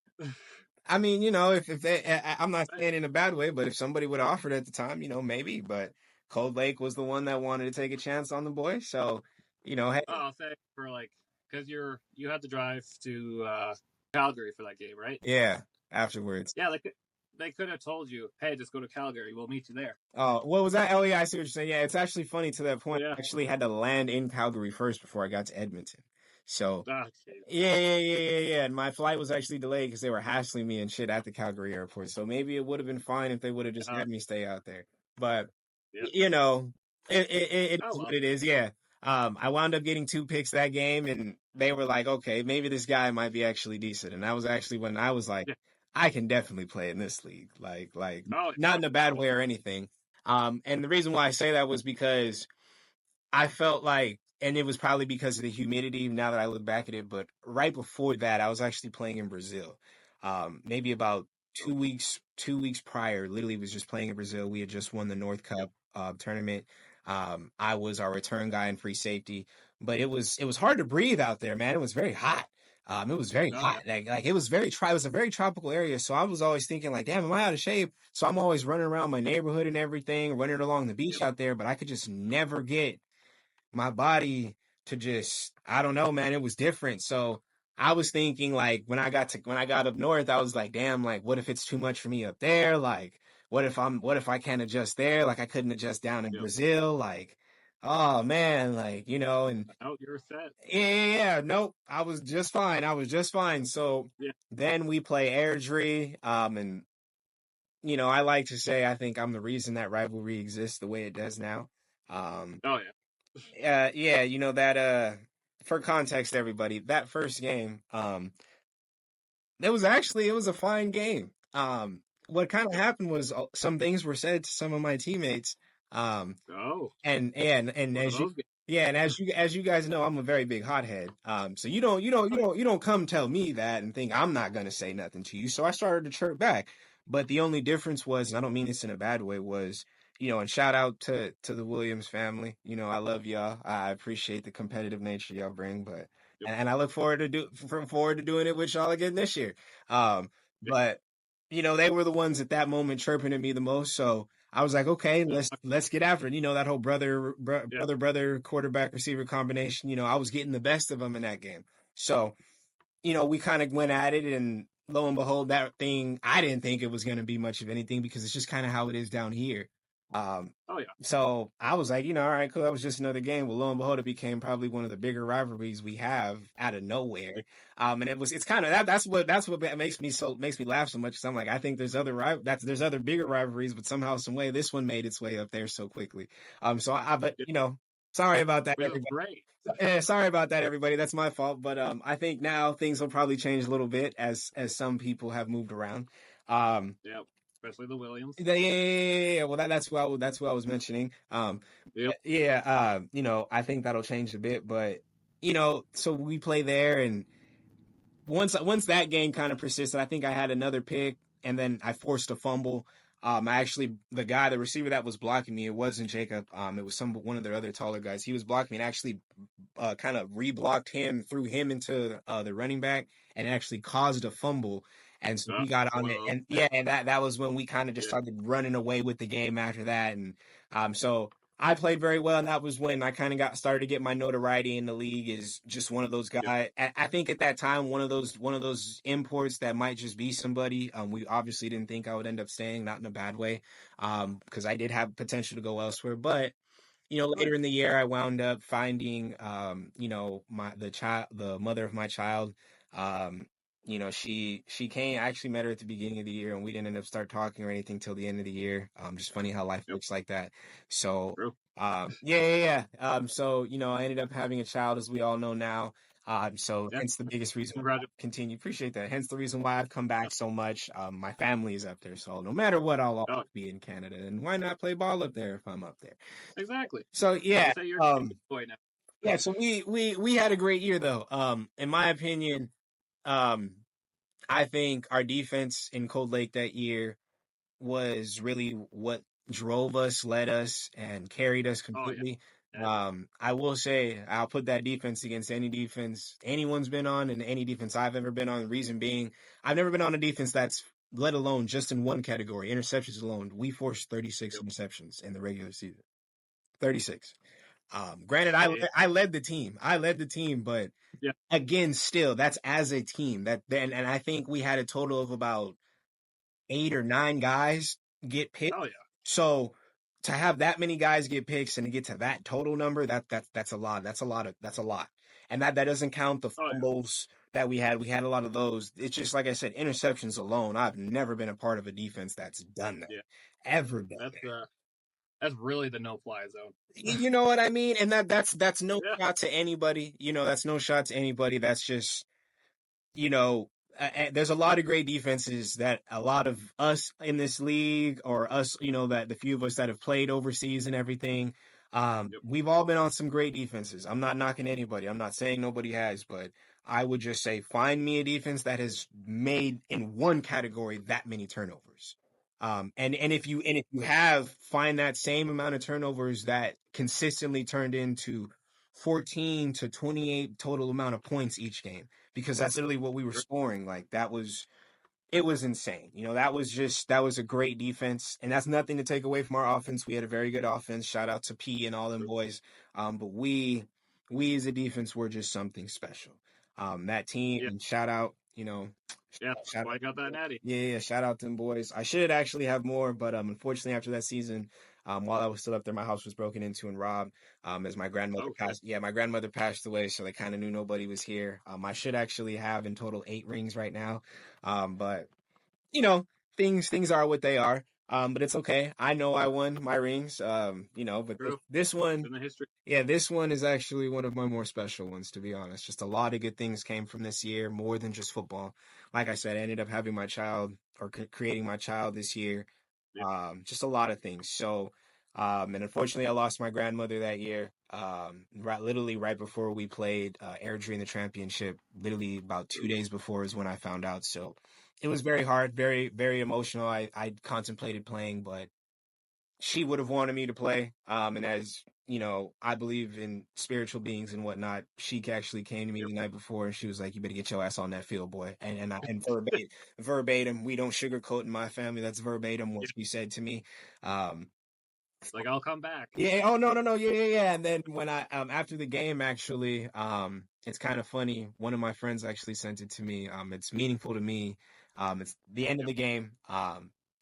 I mean, if they, I'm not saying in a bad way, but if somebody would have offered at the time, maybe. But Cold Lake was the one that wanted to take a chance on the boy. So, hey, Oh, I'll say for like because you had to drive to Calgary for that game, right? yeah, afterwards. Yeah, they could have told you, hey, just go to Calgary. We'll meet you there. Oh, what was that? Oh, yeah, I see what you're saying. Yeah, it's actually funny to that point. Yeah. I actually had to land in Calgary first before I got to Edmonton. So, Ah, jeez. yeah. And my flight was actually delayed because they were hassling me and shit at the Calgary airport. So maybe it would have been fine if they would have just Uh, had me stay out there. But yeah. it Oh is what well. it is. Yeah. I wound up getting 2 picks that game, and they were like, okay, maybe this guy might be actually decent. And that was actually when I was like, Yeah. I can definitely play in this league. Like Oh, not in a bad way or anything. And the reason why I say that was because I felt like, and it was probably because of the humidity now that I look back at it, but right before that, I was actually playing in Brazil. Maybe about 2 weeks prior, literally was just playing in Brazil. We had just won the North yep. Cup tournament. I was our return guy in free safety, but it was hard to breathe out there, man. It was very hot. It was very Oh hot. yeah. Like it was it was a very tropical area. So I was always thinking like, damn, am I out of shape? So I'm always running around my neighborhood and everything, running along the beach Yep. out there, but I could just never get my body to just, I don't know, man, it was different. So I was thinking like when I got up north, I was like, damn, like what if it's too much for me up there? Like what if I can't adjust there? Like I couldn't adjust down in Yep. Brazil, like oh man, like and Oh, you're set. yeah, nope, I was just fine. I was just fine. So Yeah. then we play Airdrie, and I like to say I think I'm the reason that rivalry exists the way it does now. Um, Oh yeah. yeah, that for context everybody, that first game, it was a fine game. what kind of happened was some things were said to some of my teammates. Um, Oh, and one of as you those games. yeah, and as you guys know, I'm a very big hothead. So you don't come tell me that and think I'm not gonna say nothing to you. So I started to chirp back. But the only difference was, and I don't mean this in a bad way, was and shout out to the Williams family. I love y'all. I appreciate the competitive nature y'all bring, but Yep. and I look forward to doing it with y'all again this year. Yep. But they were the ones at that moment chirping at me the most. So I was like, okay, Yep. let's get after it. That whole Yep. brother quarterback receiver combination. I was getting the best of them in that game. So we kind of went at it, and lo and behold, that thing, I didn't think it was going to be much of anything because it's just kind of how it is down here. Um, Oh yeah. so I was like, all right, cool. That was just another game. Well, lo and behold, it became probably one of the bigger rivalries we have out of nowhere. And it's kind of that's what makes me laugh so much. Cause I'm like, I think there's other bigger rivalries, but somehow, some way, this one made its way up there so quickly. But Yep. sorry about that, We look everybody. great. Sorry about that, everybody. That's my fault. But I think now things will probably change a little bit as some people have moved around. Um, Yep. Especially the Williams. yeah. Well, that's what I was mentioning. Yep. Yeah. I think that'll change a bit. But so we play there, and once that game kind of persisted, I think I had another pick, and then I forced a fumble. The receiver that was blocking me, it wasn't Jacob. It was one of the other taller guys. He was blocking me and actually kind of reblocked him, threw him into the running back, and actually caused a fumble. And so we got It's on one of it, those. and yeah, and that was when we kind of just Yeah. started running away with the game after that. And so I played very well, and that was when I kind of got started to get my notoriety in the league. Is just one of those Yep. guys. I think at that time, one of those imports that might just be somebody. We obviously didn't think I would end up staying, not in a bad way, because I did have potential to go elsewhere. But Oh yeah. later in the year, I wound up finding, the mother of my child. Um, she came. I actually met her at the beginning of the year, and we didn't end up start talking or anything till the end of the year. Just funny how life Yep. works like that. So, True. yeah. So I ended up having a child, as we all know now. So Yeah. hence the biggest reason why I Congratulations. continue. Appreciate that. Hence the reason why I've come back so much. My family is up there, so no matter what, I'll Oh, always be in Canada. And why not play ball up there if I'm up there? exactly. So They yeah, say you're a Canadian boy now. yeah. So we had a great year though. In my opinion, um, I think our defense in Cold Lake that year was really what drove us, led us, and carried us Oh yeah. completely. Yeah. I will say I'll put that defense against any defense anyone's been on and any defense I've ever been on. The reason being, I've never been on a defense that's, let alone just in one category, interceptions alone. We forced 36 Yep. interceptions in the regular season. 36. Granted, Hey. I led the team. I led the team, but Yeah. again, still, that's as a team. That then, and I think we had a total of about 8 or 9 guys get picked. Oh yeah. So to have that many guys get picks and to get to that total number, that's a lot. That's a lot. And that doesn't count the Oh yeah. fumbles that we had. We had a lot of those. It's just like I said, interceptions alone. I've never been a part of a defense that's done that. Yeah. Ever done That's that. that's really the no fly zone. You know what I mean? And that's no Yeah. shot to anybody. That's no shot to anybody. That's just, you know, there's a lot of great defenses that a lot of us in this league, or us, that the few of us that have played overseas and everything, Yep. we've all been on some great defenses. I'm not knocking anybody. I'm not saying nobody has, but I would just say find me a defense that has made in one category that many turnovers. And if you have, find that same amount of turnovers that consistently turned into 14 to 28 total amount of points each game, because that's literally what we were Sure. scoring. Like it was insane. That was a great defense, and that's nothing to take away from our offense. We had a very good offense. Shout out to P and all them Sure. boys. But we as a defense were just something special. That team, Yeah. and shout out, Yeah. That's shout why out. I got that natty. Yeah, shout out them boys. I should actually have more, but unfortunately after that season, while I was still up there, my house was broken into and robbed. As my grandmother Oh shit. passed, yeah, my grandmother passed away, so they kind of knew nobody was here. I should actually have in total 8 rings right now, but you know, things are what they are. But it's okay. I know I won my rings. But this, True. this It's one, in the history. yeah, this one is actually one of my more special ones, to be honest. Just a lot of good things came from this year, more than just football. Like I said, I ended up having my child or creating my child this year. Yeah. Just a lot of things. So, and unfortunately, I lost my grandmother that year. Literally right before we played Airdrie in the championship. Literally about 2 days before is when I found out. So it was very hard, very very emotional. I contemplated playing, but she would have wanted me to play. And as you know, I believe in spiritual beings and whatnot. She actually came to me Yep. the night before and she was like, "You better get your ass on that field, boy." And verbatim, we don't sugarcoat in my family. That's verbatim what Yeah. she said to me. Um, Like I'll come back. yeah. Oh no, no, no. Yeah, yeah, yeah. And then when I after the game, actually, it's kind of funny. One of my friends actually sent it to me. It's meaningful to me. It's the end of Yep. the game.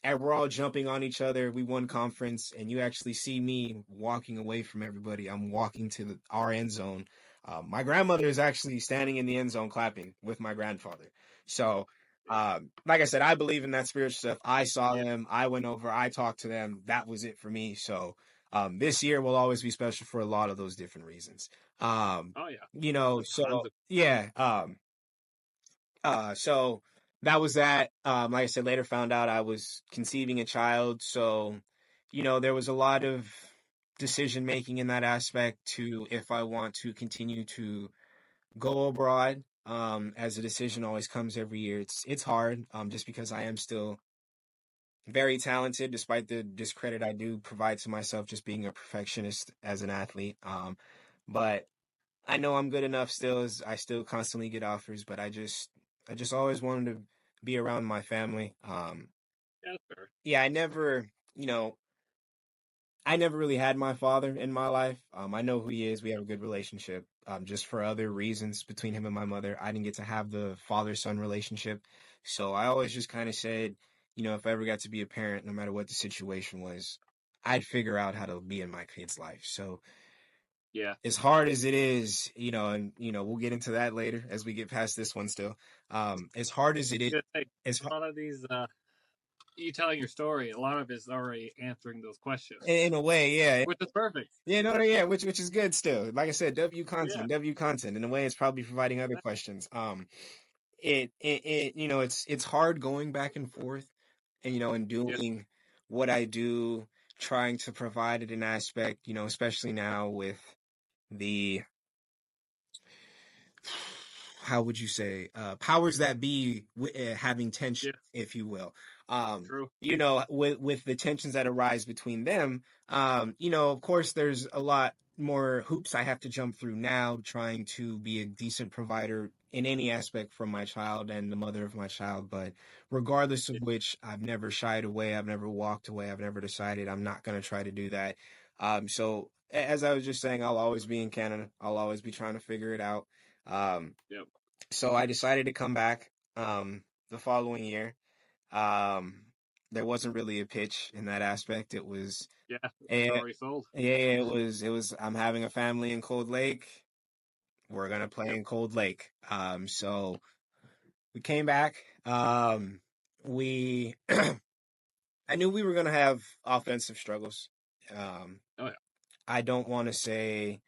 And we're all jumping on each other. We won conference, and you actually see me walking away from everybody. I'm walking to our end zone. My grandmother is actually standing in the end zone clapping with my grandfather. So, like I said, I believe in that spiritual stuff. I saw Yeah. them. I went over. I talked to them. That was it for me. So, this year will always be special for a lot of those different reasons. Um, Oh yeah. so Tons of. yeah. So that was that. Like I said, later found out I was conceiving a child. So, there was a lot of decision making in that aspect to if I want to continue to go abroad. As a decision always comes every year. It's hard. Just because I am still very talented, despite the discredit I do provide to myself, just being a perfectionist as an athlete. But I know I'm good enough still, as I still constantly get offers, but I just always wanted to be around my family. Yeah, that's fair. Yeah, you know, I never really had my father in my life. I know who he is. We have a good relationship. Just for other reasons between him and my mother, I didn't get to have the father-son relationship. So I always just kind of said, if I ever got to be a parent, no matter what the situation was, I'd figure out how to be in my kid's life. So Yeah. as hard as it is, and we'll get into that later as we get past this one still. As hard as it is, Good thing. as A lot of these, you telling your story, a lot of it is already answering those questions, in a way, yeah. which is perfect. Yeah, no, no, yeah, which is good still. Like I said, Yeah. W content. In a way, it's probably providing other questions. It's hard going back and forth, and and Yeah. doing what I do, trying to provide it an aspect, especially now with the how would you say powers that be having tension, Yeah. if you will. True. With the tensions that arise between them, of course there's a lot more hoops I have to jump through now trying to be a decent provider in any aspect from my child and the mother of my child. But regardless of Yeah. which, I've never shied away, I've never walked away, I've never decided I'm not going to try to do that. So as I was just saying, I'll always be in Canada, I'll always be trying to figure it out. um, Yep. so I decided to come back the following year. Um, there wasn't really a pitch in that aspect. It was, Yeah. It's yeah, already sold. yeah, it was. I'm having a family in Cold Lake. We're gonna play Yep. in Cold Lake. So we came back. We, I knew we were gonna have offensive struggles. Um, Oh yeah. I don't want to say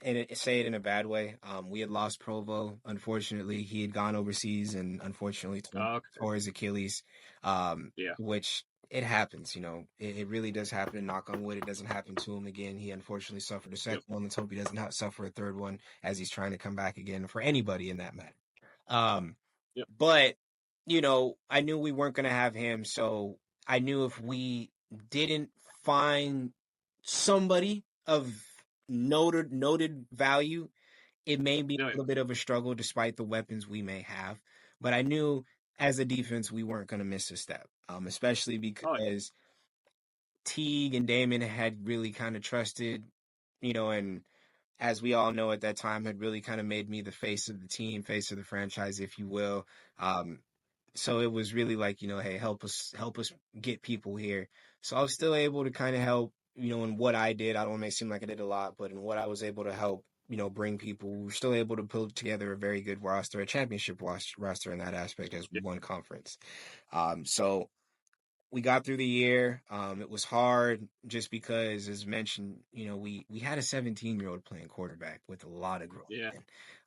it in a bad way. We had lost Provo. Unfortunately, he had gone overseas and unfortunately Oh, okay. tore his Achilles, Yeah. which it happens. It really does happen. Knock on wood, it doesn't happen to him again. He unfortunately suffered a Yep. second one. Let's hope he doesn't suffer a third one as he's trying to come back again for anybody in that matter. Um, Yep. but I knew we weren't going to have him, so I knew if we didn't find somebody of noted value, it may be Oh a yeah. little bit of a struggle despite the weapons we may have. But I knew as a defense we weren't going to miss a step, especially Oh yeah. because Teague and Damon had really kind of trusted, and as we all know at that time, had really kind of made me the face of the team, face of the franchise, if you will. Um, so it was really like, hey, help us get people here. So I was still able to kind of help, in what I did. I don't want to make it seem like I did a lot, but in what I was able to help, bring people, we were still able to put together a very good roster, a championship roster in that aspect as we Yeah. won conference. So we got through the year. It was hard just because, as mentioned, we had a 17-year-old playing quarterback with a lot of growth. Yeah.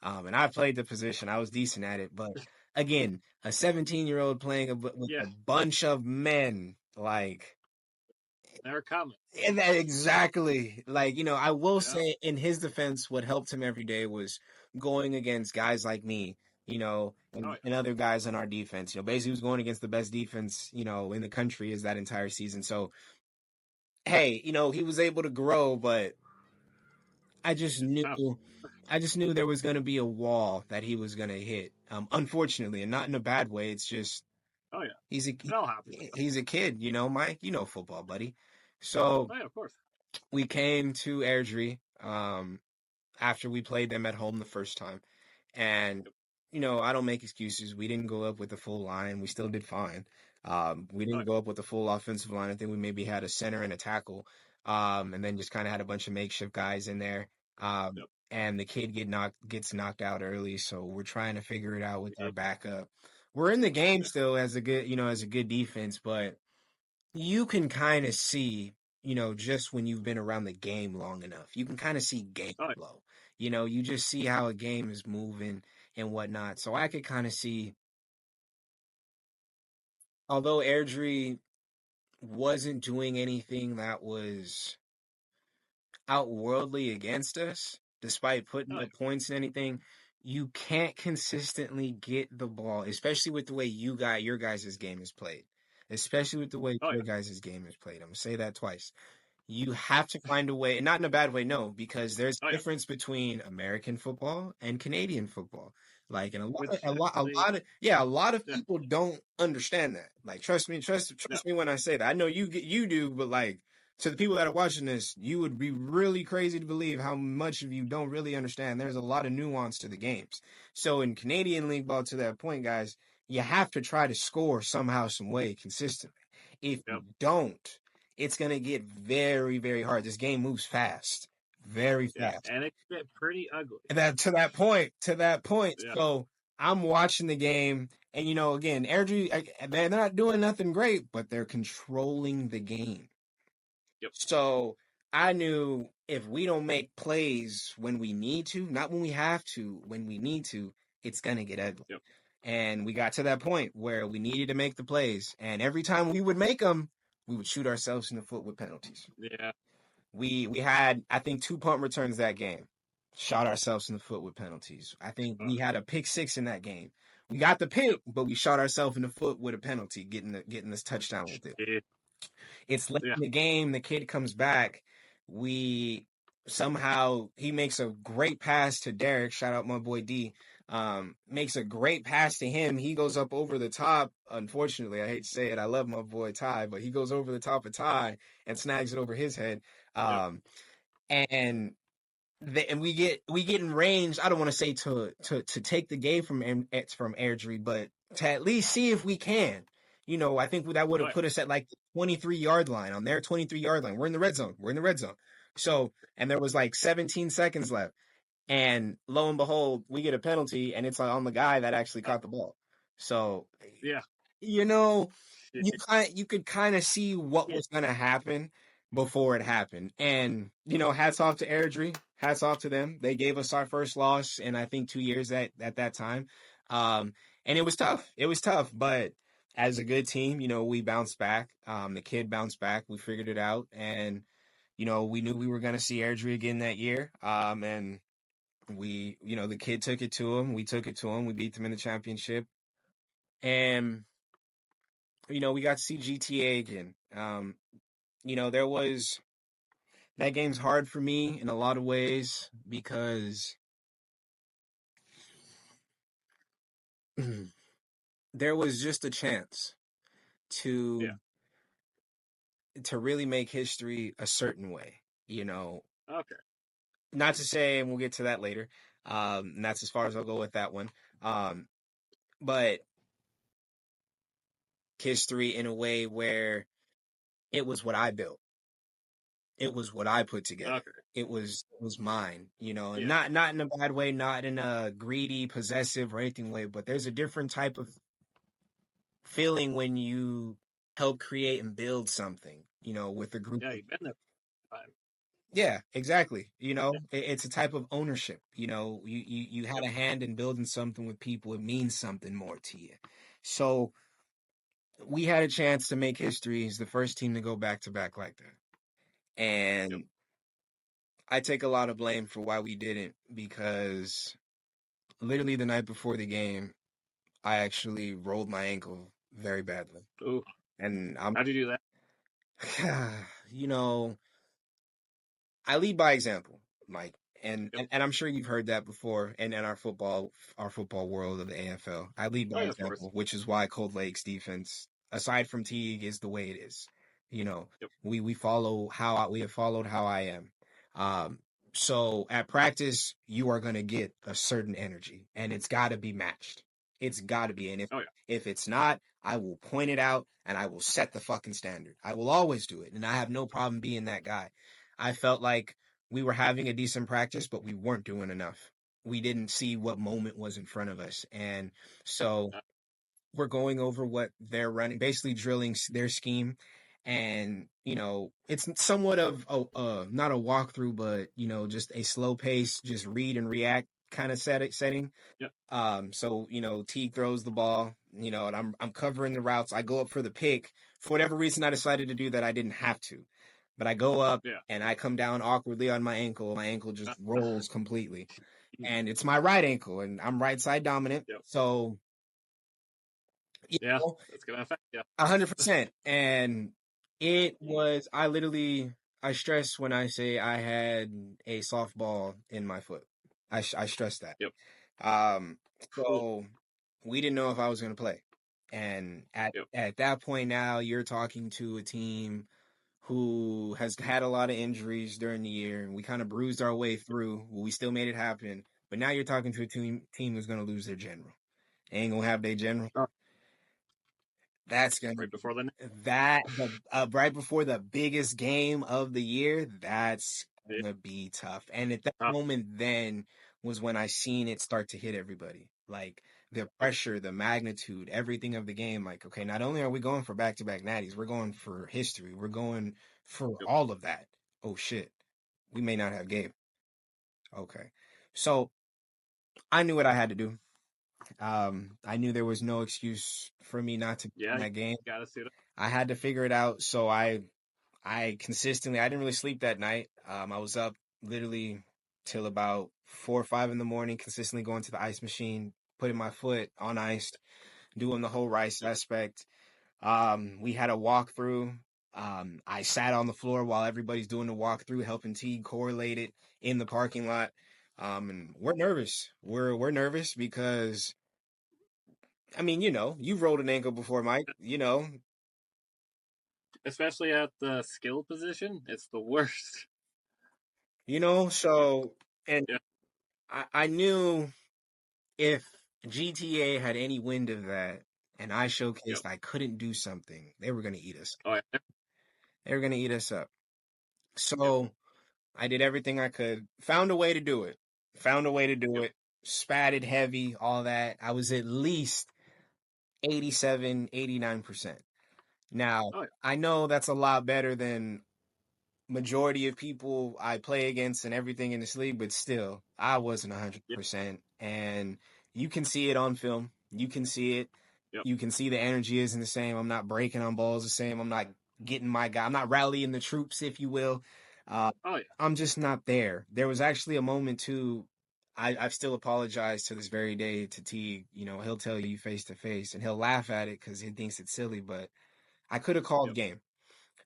And I played the position. I was decent at it, but again, a 17-year-old playing with Yeah. a bunch of men, like, They're coming. and that exactly, like, I will Yeah. say in his defense, what helped him every day was going against guys like me, Oh and other guys on our defense. Basically, he was going against the best defense, in the country is that entire season. So, hey, he was able to grow, but I just yeah. knew, Tough. I just knew there was going to be a wall that he was going to hit. Unfortunately, and not in a bad way. It's just Oh yeah. he's a It all happens. he's a kid, Mike. Football, buddy. So Oh yeah, of course. we came to Airdrie after we played them at home the first time. And, Yep. I don't make excuses. We didn't go up with the full line. We still did fine. We Oh didn't yeah. go up with the full offensive line. I think we maybe had a center and a tackle, and then just kind of had a bunch of makeshift guys in there. Yep. And the kid gets knocked out early, so we're trying to figure it out with Yeah. our backup. We're in the game Yeah. still as a good defense, but you can kind of see, just when you've been around the game long enough, you can kind of see game Oh yeah. flow. You just see how a game is moving and whatnot. So I could kind of see, although Airdrie wasn't doing anything that was outworldly against us, despite putting Oh yeah. up points and anything, you can't consistently get the ball, especially with the way your guys' game is played. Especially with the way Oh your yeah. guys' game is played. I'm gonna say that twice. You have to find a way, and not in a bad way, no, because there's Oh a yeah. difference between American football and Canadian football. Like, and Which a actually, lot of, yeah, a lot of yeah. people don't understand that. Like, No. trust me when I say that. I know you do, but like, to the people that are watching this, you would be really crazy to believe how much of you don't really understand. There's a lot of nuance to the games. So in Canadian league ball, to that point, guys, you have to try to score somehow, some way, consistently. If Yep. you don't, it's gonna get very, very hard. This game moves fast, very Yeah. fast. And it can get pretty ugly. And that to that point. Yeah. So I'm watching the game, and again, Airdrie, they're not doing nothing great, but they're controlling the game. Yep. So I knew if we don't make plays when we need to, not when we have to, when we need to, it's gonna get ugly. Yep. And we got to that point where we needed to make the plays, and every time we would make them, we would shoot ourselves in the foot with penalties. Yeah. We had, I think, 2 punt returns that game. Shot ourselves in the foot with penalties. I think we had a pick six in that game. We got the pick, but we shot ourselves in the foot with a penalty, getting this touchdown with it. It, It's late yeah. in the game. The kid comes back. We somehow he makes a great pass to Derek. Shout out my boy D. Makes a great pass to him. He goes up over the top. Unfortunately, I hate to say it. I love my boy Ty, but he goes over the top of Ty and snags it over his head. Yep. And we get in range. I don't want to say to take the game from Airdrie, but to at least see if we can. I think that would Oh have yeah. put us at like the 23-yard line, on their 23-yard line. We're in the red zone. We're in the red zone. So, and there was like 17 seconds left. And lo and behold, we get a penalty, and it's on the guy that actually caught the ball. So, Yeah. you know, Yeah. you could kind of see what was going to happen before it happened. And, hats off to Airdrie. Hats off to them. They gave us our first loss in, I think, 2 years at that time. And it was tough. It was tough. But as a good team, we bounced back. The kid bounced back. We figured it out. And, we knew we were going to see Airdrie again that year. And the kid took it to him. We took it to him. We beat them in the championship. And, we got to see GTA again. There was that game's hard for me in a lot of ways because there was just a chance to Yeah. to really make history a certain way. Okay. Not to say, and we'll get to that later. And that's as far as I'll go with that one. But history in a way where it was what I built. It was what I put together. Okay. It was mine, and Yeah. not in a bad way, not in a greedy, possessive or anything way, but there's a different type of feeling when you help create and build something, with a group Yeah, of. you've been there time. Yeah, exactly. It's a type of ownership. You had a hand in building something with people. It means something more to you. So we had a chance to make history as the first team to go back to back like that. Yep. And I take a lot of blame for why we didn't, because literally the night before the game, I actually rolled my ankle very badly. Ooh, And how'd you do that? you know, I lead by example, Mike, and, Yep. and and I'm sure you've heard that before. And in our football world of the AFL, I lead Oh by yeah, of course. example, which is why Cold Lake's defense, aside from Teague, is the way it is. You know, Yep. we have followed how I am. Um, so at practice, you are going to get a certain energy, and it's got to be matched. It's got to be, and if Oh yeah. if it's not, I will point it out and I will set the fucking standard. I will always do it, and I have no problem being that guy. I felt like we were having a decent practice, but we weren't doing enough. We didn't see what moment was in front of us. And so Uh, we're going over what they're running, basically drilling their scheme. And, it's somewhat of not a walkthrough, but, just a slow pace, just read and react kind of setting. yep. So, Teague throws the ball, and I'm covering the routes. I go up for the pick. For whatever reason I decided to do that, I didn't have to. But I go up Yeah. and I come down awkwardly on my ankle. My ankle just Uh, rolls completely. And it's my right ankle, and I'm right side dominant. yep. So, you Yeah, know, that's gonna affect you. 100%. And I stress when I say I had a softball in my foot. I stress that. Yep. Um, Cool. so we didn't know if I was going to play. And at, Yep. at that point now, you're talking to a team who has had a lot of injuries during the year, and we kind of bruised our way through. We still made it happen. But now you're talking to a team who's going to lose their general. They ain't going to have their general. Oh, That's gonna right before the that the right before the biggest game of the year. That's yeah. gonna be tough. And at that Tough. moment, then was when I seen it start to hit everybody. Like the Yep. pressure, the magnitude, everything of the game. Like, okay, not only are we going for back to back natties, we're going for history. We're going for Yep. all of that. Oh shit, we may not have game. Okay, so I knew what I had to do. I knew there was no excuse for me not to be Yeah, in you that game. gotta suit up. I had to figure it out. So I consistently, I didn't really sleep that night. I was up literally till about 4 or 5 in the morning, consistently going to the ice machine, putting my foot on ice, doing the whole rice Yep. aspect. We had a walkthrough. I sat on the floor while everybody's doing the walkthrough, helping T correlate it in the parking lot. And we're nervous. We're nervous because, I mean, you've rolled an ankle before, Mike. Especially at the skill position, it's the worst. So, and Yeah. I knew if GTA had any wind of that and I Yep. showcased I couldn't do something, they were going to eat us. Oh yeah. They were going to eat us up. Yep. So I did everything I could, found a way to do it, found a way to do Yep. it, spatted heavy, all that. I was at least 87, 89%. Now, Oh yeah. I know that's a lot better than majority of people I play against and everything in this league, but still, I wasn't Yep. 100%. And you can see it on film. You can see it. Yep. You can see the energy isn't the same. I'm not breaking on balls the same. I'm not getting my guy. I'm not rallying the troops, if you will. Uh, Oh yeah. I'm just not there. There was actually a moment too. I've still apologized to this very day to Teague. He'll tell you face to face, and he'll laugh at it because he thinks it's silly. But I could have called Yep. game.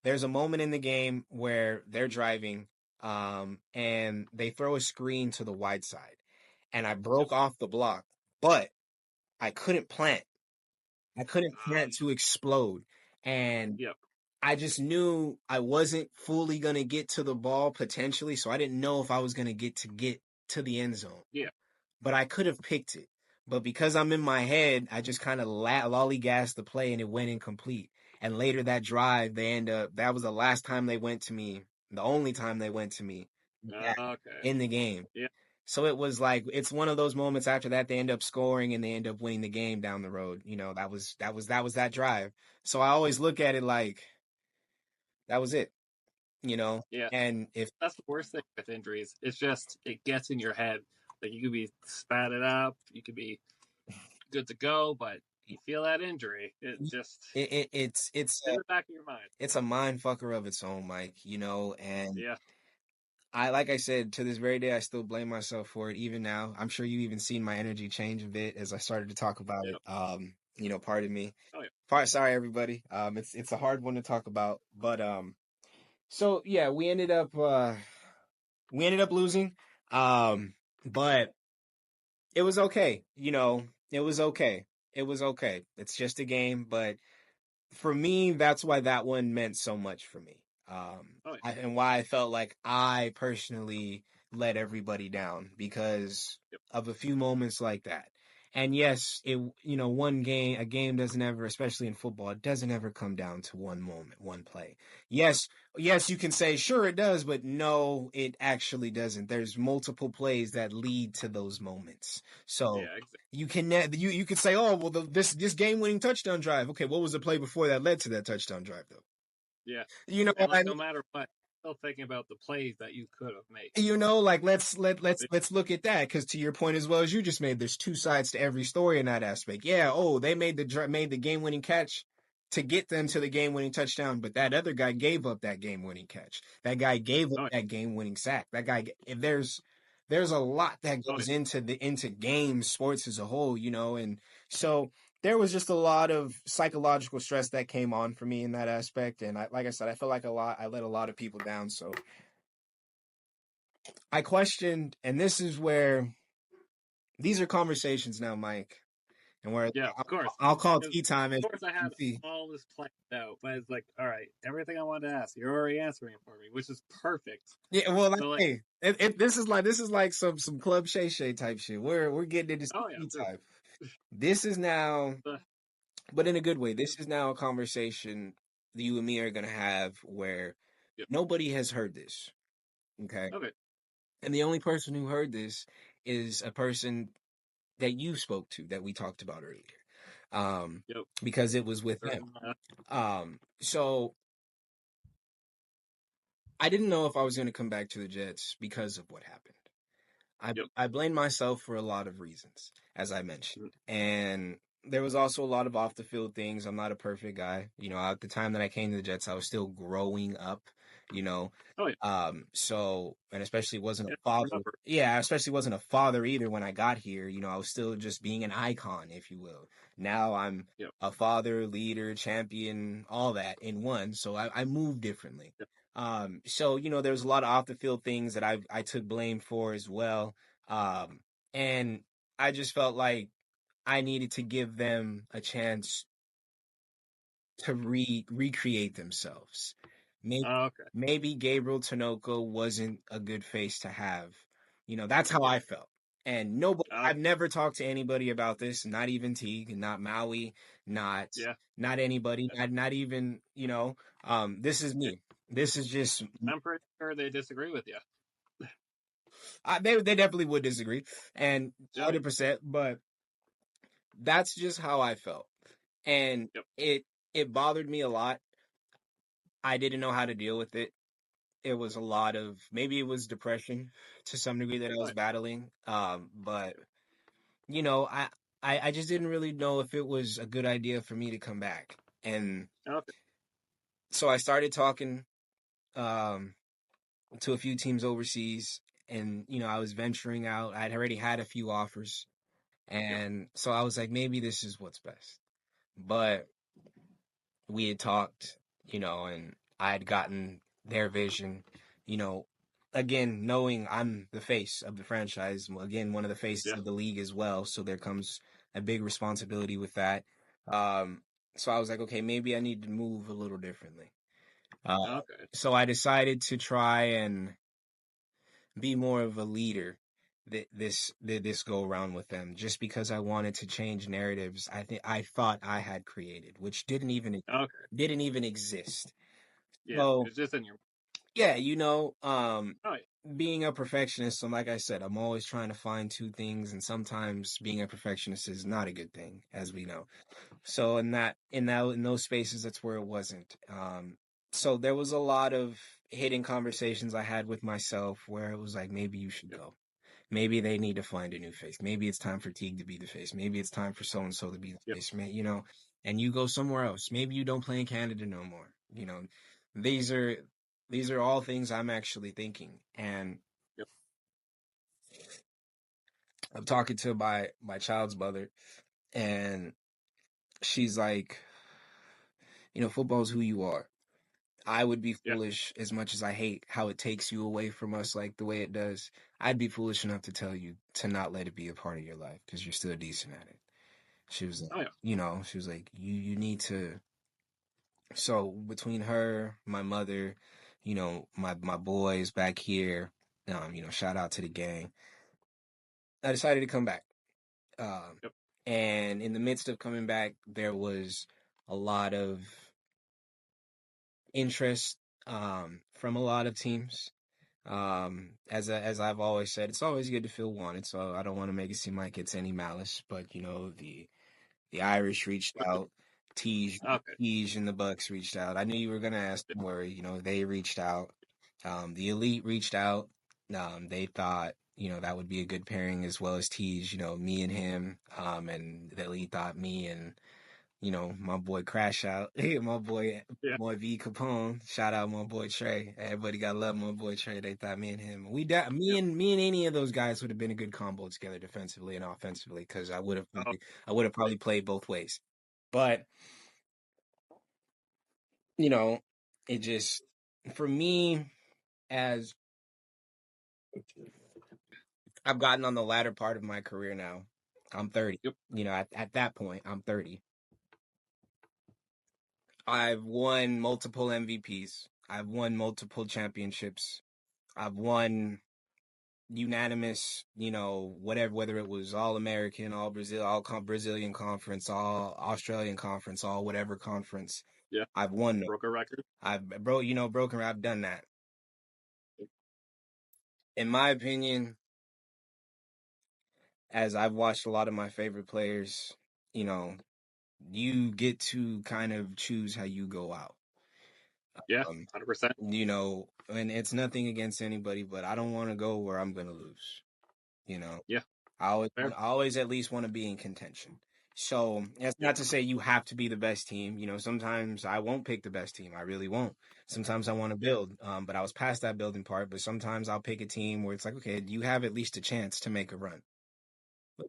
There's a moment in the game where they're driving, and they throw a screen to the wide side, and I Yep. broke off the block, but I couldn't plant. I couldn't Um. plant to explode, and Yep. I just knew I wasn't fully gonna get to the ball potentially, so I didn't know if I was gonna get to the end zone. Yeah. But I could have picked it. But because I'm in my head, I just kind of lollygagged the play and it went incomplete. And later that drive, that was the last time they went to me, the only time they went to me Okay. in the game. Yeah. So it was like it's one of those moments after that they end up scoring and they end up winning the game down the road. That was that drive. So I always look at it like that was it, you know. Yeah, And if that's the worst thing with injuries. It's just it gets in your head. Like you could be spatted up, you could be good to go, but you feel that injury. It just it's in the back of your mind. it's a mind fucker of its own, Mike, you know, and Yeah. I like I said, to this very day I still blame myself for it even now. I'm sure you even seen my energy change a bit as I started to talk about it. Yeah. Pardon me. Oh yeah. Sorry everybody. It's a hard one to talk about, but so yeah, we ended up losing. But it was okay, it was okay. It was okay. It's just a game, but for me, that's why that one meant so much for me. Oh yeah. And why I felt like I personally let everybody down because Yep. of a few moments like that. And yes, a game doesn't ever, especially in football, it doesn't ever come down to one moment, one play. Yes, yes, you can say, sure, it does, but no, it actually doesn't. There's multiple plays that lead to those moments. So Yeah. Exactly. you could say, oh well, this game winning touchdown drive. Okay, what was the play before that led to that touchdown drive though? Yeah. You know And what I like mean? no matter what, still thinking about the plays that you could have made. Like let's look at that because to your point as well as you just made, there's two sides to every story in that aspect. Yeah, oh, they made the game winning catch to get them to the game winning touchdown, but that other guy gave up that game winning catch. That guy gave up Oh that game winning sack. That guy, if there's a lot that yeah. Oh goes into games, sports as a whole, and so there was just a lot of psychological stress that came on for me in that aspect, and like I said, I feel like I let a lot of people down, so I questioned, and this is where these are conversations now, Mike, and where yeah. Of course. I'll call Because tea time of if course I you had see. all this planned out, but it's like, all right, everything I wanted to ask, you're already answering it for me, which is perfect. Yeah, well, So like, hey, this is like some Club Shay Shay type shit. We're getting into oh yeah, tea time. This is now, uh, but in a good way. This is now a conversation that you and me are gonna have where yep. nobody has heard this. Okay, Okay. and the only person who heard this is a person that you spoke to that we talked about earlier. Yep. Because it was with them. From, So I didn't know if I was going to come back to the Jets because of what happened. yep. I blame myself for a lot of reasons, as I mentioned. Mm. And there was also a lot of off the field things. I'm not a perfect guy. At the time that I came to the Jets, I was still growing up, you know. Oh yeah. And especially wasn't a Yeah. father. Remember. Yeah, I especially wasn't a father either when I got here. I was still just being an icon, if you will. Now I'm Yep. a father, leader, champion, all that in one. So I move differently. Yep. So there's a lot of off the field things that I took blame for as well. Um, and I just felt like I needed to give them a chance to recreate themselves. Maybe Oh, okay. maybe Gabriel Tinoco wasn't a good face to have. That's how Yeah. I felt. And nobody, Oh, I've never talked to anybody about this, not even Teague, not Maui, not yeah. not anybody, Yeah. not even, this is Yeah. me. This is just I'm pretty sure they disagree with you. they definitely would disagree, and Oh yeah. 100%, but that's just how I felt. And Yep. it bothered me a lot. I didn't know how to deal with it. It was a lot of, maybe it was depression to some degree that I Oh was battling. But I just didn't really know if it was a good idea for me to come back. And yeah. Okay. so I started talking um to a few teams overseas, and I was venturing out. I'd already had a few offers, Yep. and so I was like, maybe this is what's best. But we had talked, and I had gotten their vision, you know, again, knowing I'm the face of the franchise, again, one of the faces Yeah. of the league as well. So there comes a big responsibility with that. Um, so I was like, okay, maybe I need to move a little differently. Okay. So I decided to try and be more of a leader this go around with them, just because I wanted to change narratives I thought I had created, which Okay. didn't even exist. Yeah. So It's just in your. yeah, Oh yeah. being a perfectionist, so like I said, I'm always trying to find two things, and sometimes being a perfectionist is not a good thing, as we know. So in those spaces, that's where it wasn't. So there was a lot of hidden conversations I had with myself where it was like, maybe you should Yep. go. Maybe they need to find a new face. Maybe it's time for Teague to be the face. Maybe it's time for so and so to be the Yep. face. You know, and you go somewhere else. Maybe you don't play in Canada no more. You know, these are these are all things I'm actually thinking. And Yep. I'm talking to my child's mother, and she's like, you know, football's who you are. I would be Yeah. foolish, as much as I hate how it takes you away from us like the way it does. I'd be foolish enough to tell you to not let it be a part of your life because you're still decent at it. She was Oh like, yeah. you know, she was like, you need to. So between her, my mother, you know, my boys back here, you know, shout out to the gang. I decided to come back. Um, Yep. and in the midst of coming back, there was a lot of interest from a lot of teams. As I've always said, it's always good to feel wanted. So I don't want to make it seem like it's any malice, but you know, the Irish reached out, Tej Okay. Tej and the Bucks reached out. I knew you were gonna ask. Yep. Don't worry, you know, they reached out. The Elite reached out. They thought, you know, that would be a good pairing as well as Tej, you know, me and him. And the Elite thought me and, you know, my boy Crash Out, my Yeah. boy V Capone. Shout out my boy Trey. Everybody got love my boy Trey. They thought me and him, Yep. me and any of those guys would have been a good combo together defensively and offensively because Oh, I would have probably played both ways. But you know, it just for me, as I've gotten on the latter part of my career now, I'm 30. yep. You know, at that point, I'm 30. I've won multiple MVPs. I've won multiple championships. I've won unanimous, you know, whatever, whether it was all American, all Brazil, Brazilian conference, all Australian conference, all whatever conference. Yeah. I've won them. Broke a record. You know, broken. I've done that. Yep. In my opinion, as I've watched a lot of my favorite players, you know, you get to kind of choose how you go out. Yeah. Um, 100%. you know, and it's nothing against anybody, but I don't want to go where I'm going to lose. You know, Yeah. Fair. I always at least want to be in contention. So that's Yep. not to say you have to be the best team. You know, sometimes I won't pick the best team. I really won't. Sometimes I want to Yeah. build, but I was past that building part. But sometimes I'll pick a team where it's like, okay, you have at least a chance to make a run.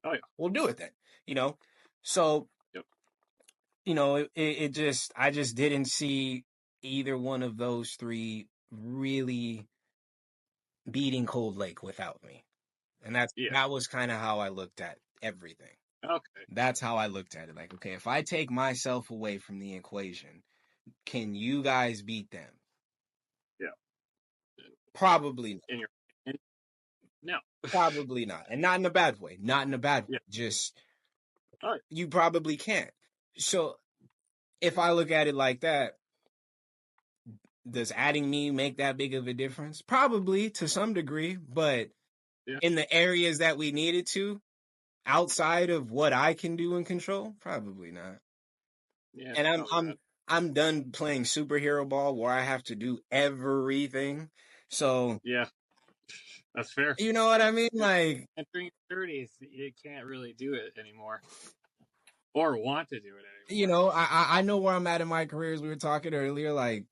Oh yeah. We'll do it then. You know, so Yep. you know, it just I just didn't see either one of those three really beating Cold Lake without me. And Yeah. that was kind of how I looked at everything. Okay. That's how I looked at it. Like, okay, if I take myself away from the equation, can you guys beat them? Yeah. Probably, In your opinion? No. probably not, and not in a bad way. Not in a bad way. Yeah. Just All right. you probably can't. So if I look at it like that, does adding me make that big of a difference? Probably to some degree, but Yeah. in the areas that we needed to, outside of what I can do and control, probably not. Yeah. And Probably not. I'm done playing superhero ball where I have to do everything. So, Yeah. That's fair. you know what I mean? Yeah. Like, Entering your 30s, you can't really do it anymore, or want to do it you anymore. know, I know where I'm at in my career as we were talking earlier. Like,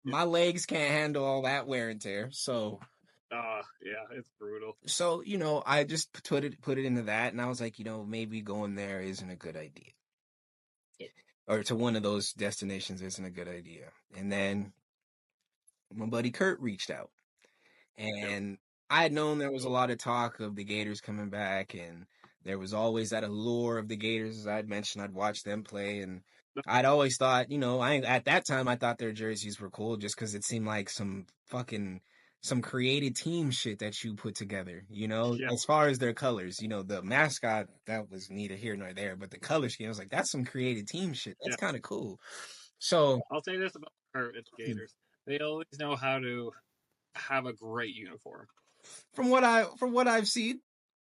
Yeah. my legs can't handle all that wear and tear. Yeah. It's brutal. You know, I just put it into that, and I was like, you know, maybe going there isn't a good idea, Yep. or to one of those destinations isn't a good idea. And then my buddy Kurt reached out. Yep. And I had known there was a lot of talk of the Gators coming back, and there was always that allure of the Gators. As I'd mentioned, I'd watch them play, and I'd always thought, you know, at that time I thought their jerseys were cool just because it seemed like some created team shit that you put together. You know, Yeah. as far as their colors, you know, the mascot that was neither here nor there, but the color scheme I was like, that's some created team shit. That's Yeah. kind of cool. So. I'll say this about Kurt and the Gators: they always know how to have a great uniform. From what I've seen,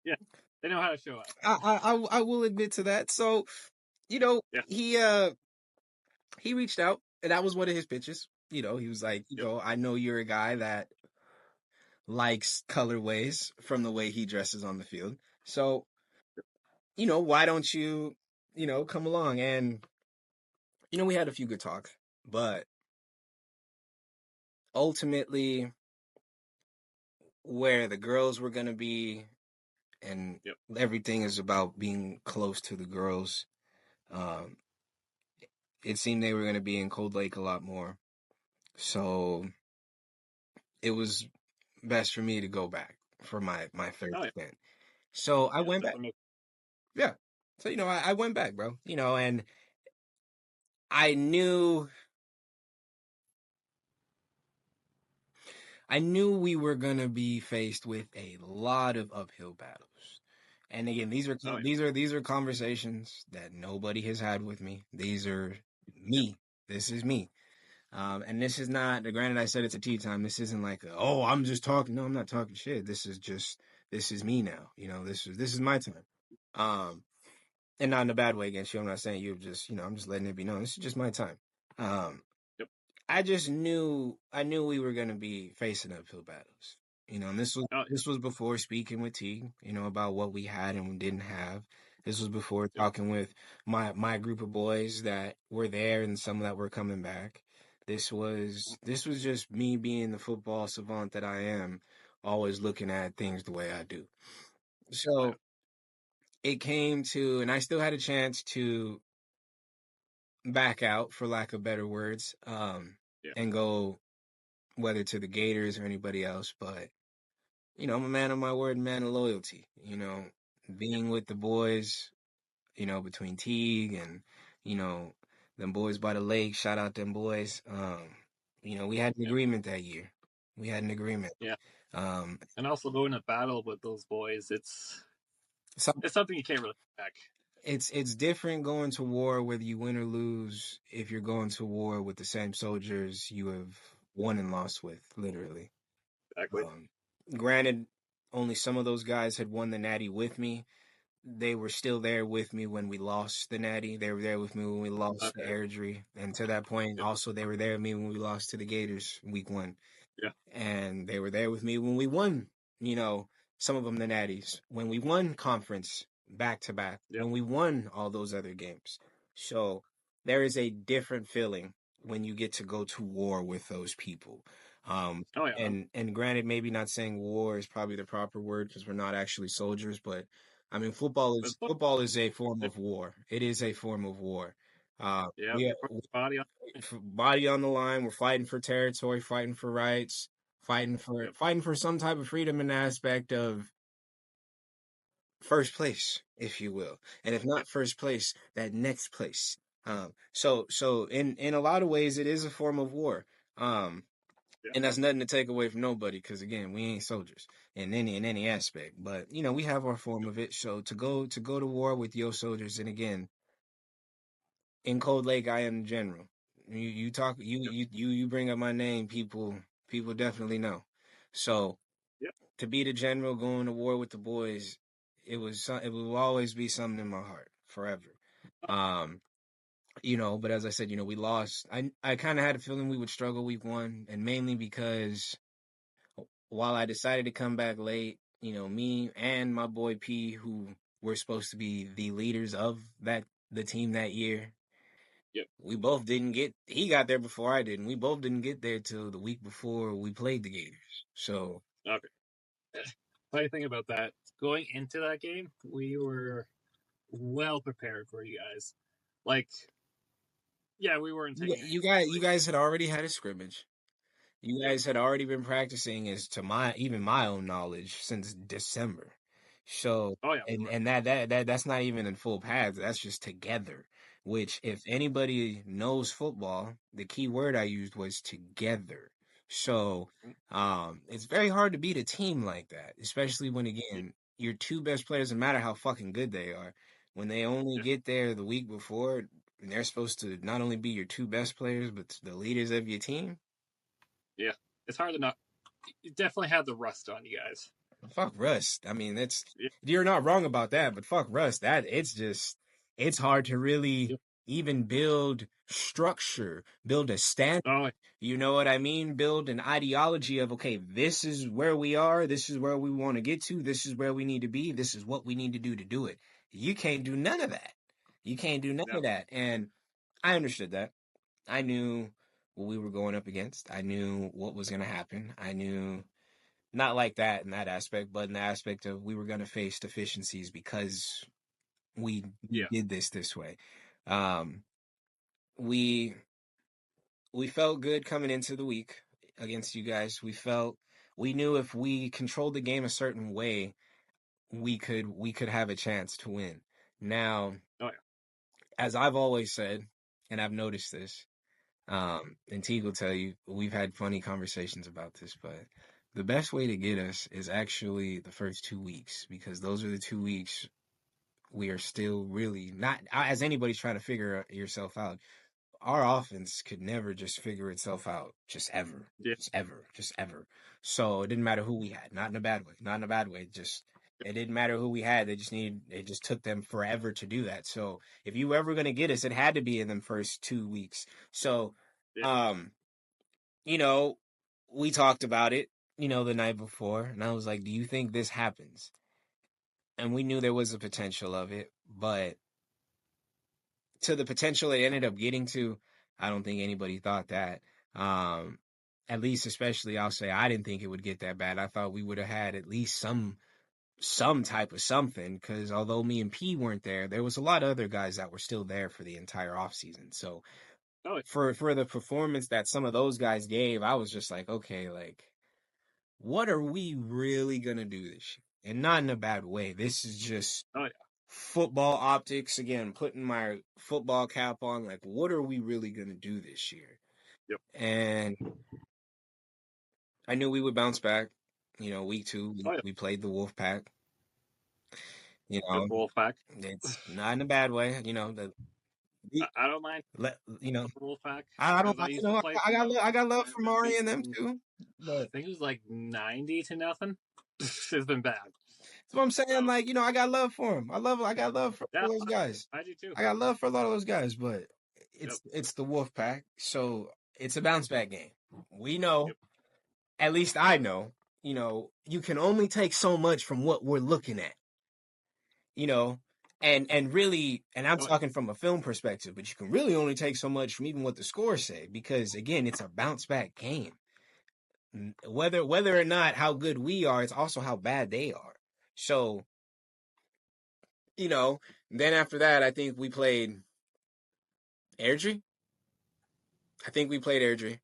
Yeah, they know how to show up. I will admit to that. So, you know, Yeah. he reached out, and that was one of his pitches. He was like, Yep. I know you're a guy that likes colorways from the way he dresses on the field. So, why don't you, come along? And, we had a few good talks, but ultimately, where the girls were going to be and Yep. everything is about being close to the girls. Um, it seemed they were going to be in Cold Lake a lot more. So it was best for me to go back for my third Oh yeah. stint. So I Yeah. went back. Definitely makes. Yeah. So, I went back, bro. And I knew I knew we were gonna be faced with a lot of uphill battles. And again, these are Oh yeah. these are conversations that nobody has had with me. These are Yep. me. This is me. And this is not, granted, I said it's a tea time. This isn't like, oh, I'm just talking. No, I'm not talking shit. This is me now. This is my time. Um, and not in a bad way against you. I'm not saying you just, I'm just letting it be known. This is just my time. Um, Yep. I knew we were going to be facing uphill battles. And this was, Oh yeah. this was before speaking with T, about what we had and we didn't have. This was before Yep. talking with my group of boys that were there and some that were coming back. This was just me being the football savant that I am, always looking at things the way I do. Oh yeah. So it came to, and I still had a chance to back out, for lack of better words, Yeah. and go whether to the Gators or anybody else. But I'm a man of my word, and man of loyalty. Being with the boys, between Teague and them boys by the lake. Shout out them boys. We had an Yeah. agreement that year. We had an agreement. Yeah. Um, And also going to battle with those boys, so it's something you can't really get back. it's different going to war, whether you win or lose, if you're going to war with the same soldiers you have won and lost with, literally. Exactly. Um, Granted, only some of those guys had won the Natty with me. They were still there with me when we lost the Natty. They were there with me when we lost the Okay. Airdrie. And to that point, Yep. also, they were there with me when we lost to the Gators week 1. Yeah. And they were there with me when we won, you know, some of them the Natties, when we won conference back to back, Yep. when we won all those other games. So there is a different feeling when you get to go to war with those people. Oh yeah. And granted, maybe not saying war is probably the proper word because we're not actually soldiers, but I mean, football But is it's fun. football is a form of war. It is a form of war. Yeah. We You're putting your body on. body on the line. We're fighting for territory, fighting for rights, Yep. fighting for some type of freedom in the aspect of first place, if you will, and if Yep. not first place, that next place. So in a lot of ways, it is a form of war. Um, Yep. and that's nothing to take away from nobody, because again, we ain't soldiers in any aspect. But we have our form Yep. of it. So to go to war with your soldiers, and again, in Cold Lake, I am the general. You talk Yep. you bring up my name, people definitely know. So Yep. to be the general going to war with the boys, it will always be something in my heart forever. Um, but as I said, we lost. I kind of had a feeling we would struggle week 1, and mainly because while I decided to come back late, me and my boy P, who were supposed to be the leaders of the team that year, Yep. we both didn't get. He got there before I did, and we both didn't get there till the week before we played the Gators. So Okay. Funny thing about that, going into that game, we were well prepared for you guys. Like, yeah, we weren't you, taking you anything guys, you seriously. guys had already had a scrimmage. You Yep. guys had already been practicing, as to my own knowledge, since December. So, Oh yeah, we and were. and that's not even in full pads. That's just together. Which, if anybody knows football, the key word I used was together. So, it's very hard to beat a team like that, especially when, Yeah. again, your two best players, no matter how fucking good they are, when they only Yeah. get there the week before, and they're supposed to not only be your two best players, but the leaders of your team. Yeah. It's hard to not. you definitely had the rust on you guys. Fuck rust. I mean, it's Yeah. you're not wrong about that, but fuck rust. That it's hard to really Yep. even build structure, build a standard. Oh, You know what I mean? Build an ideology of, okay, this is where we are, this is where we want to get to, this is where we need to be, this is what we need to do it. You can't do none of that. You can't do none no. of that. And I understood that. I knew what we were going up against. I knew what was going to happen. I knew not like that in that aspect, but in the aspect of we were going to face deficiencies because we Yeah. did this way. Um, we we felt good coming into the week against you guys. We knew if we controlled the game a certain way, we could have a chance to win. Now, Oh, as I've always said, and I've noticed this, and Teague will tell you, we've had funny conversations about this, but the best way to get us is actually the first 2 weeks, because those are the 2 weeks we are still really not, as anybody's trying to figure yourself out. Our offense could never just figure itself out, just ever, yeah. just ever, just ever. So it didn't matter who we had, not in a bad way, not in a bad way. Just it didn't matter who we had. It just took them forever to do that. So if you were ever gonna get us, it had to be in them first 2 weeks. So, Yeah. um, you know, we talked about it, the night before, and I was like, "Do you think this happens?" And we knew there was a potential of it, but to the potential it ended up getting to, I don't think anybody thought that. Um, at least, especially, I'll say I didn't think it would get that bad. I thought we would have had at least some type of something, because although me and P weren't there, there was a lot of other guys that were still there for the entire offseason. So Oh, for the performance that some of those guys gave, I was just like, okay, like, what are we really gonna do this year? And not in a bad way. This is just oh, yeah. football optics again, putting my football cap on. Like, what are we really gonna do this year? Yep. And I knew we would bounce back. Week 2, Oh, yeah. we played the Wolf Pack. You Yep. know, Wolfpack. it's not in a bad way. I don't mind let you know, the Wolfpack I don't, because I used to play I for got them. I got love And for it's Mari and them been, too. I But think it was like 90-0. It's been bad. that's what I'm saying. So, Like, I got love for him. I got love for yeah, all those guys. I do too. I got love for a lot of those guys, but Yep. it's the Wolf Pack, so it's a bounce back game. We know, Yep. at least I know, you can only take so much from what we're looking at, you know, and really, and I'm Oh, talking from a film perspective, but you can really only take so much from even what the scores say, because again, it's a bounce back game. Whether or not how good we are, it's also how bad they are. So, you know, then after that, I think we played Airdrie. I think we played Airdrie.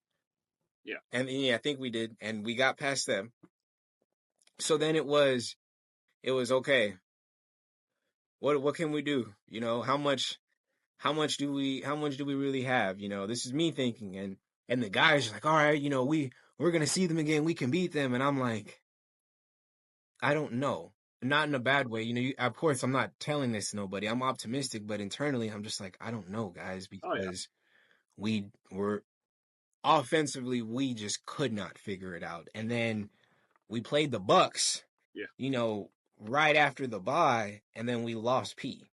yeah. And yeah, I think we did, and we got past them. So then it was okay. What can we do? How much do we really have? This is me thinking, and the guys are like, all right, we're gonna see them again. We can beat them, and I'm like, I don't know, not in a bad way. Of course, I'm not telling this to nobody. I'm optimistic, but internally, I'm just like, I don't know, guys, Oh, yeah. because we were offensively, we just could not figure it out, and then we played the Bucks, Yeah. right after the bye, and then we lost P.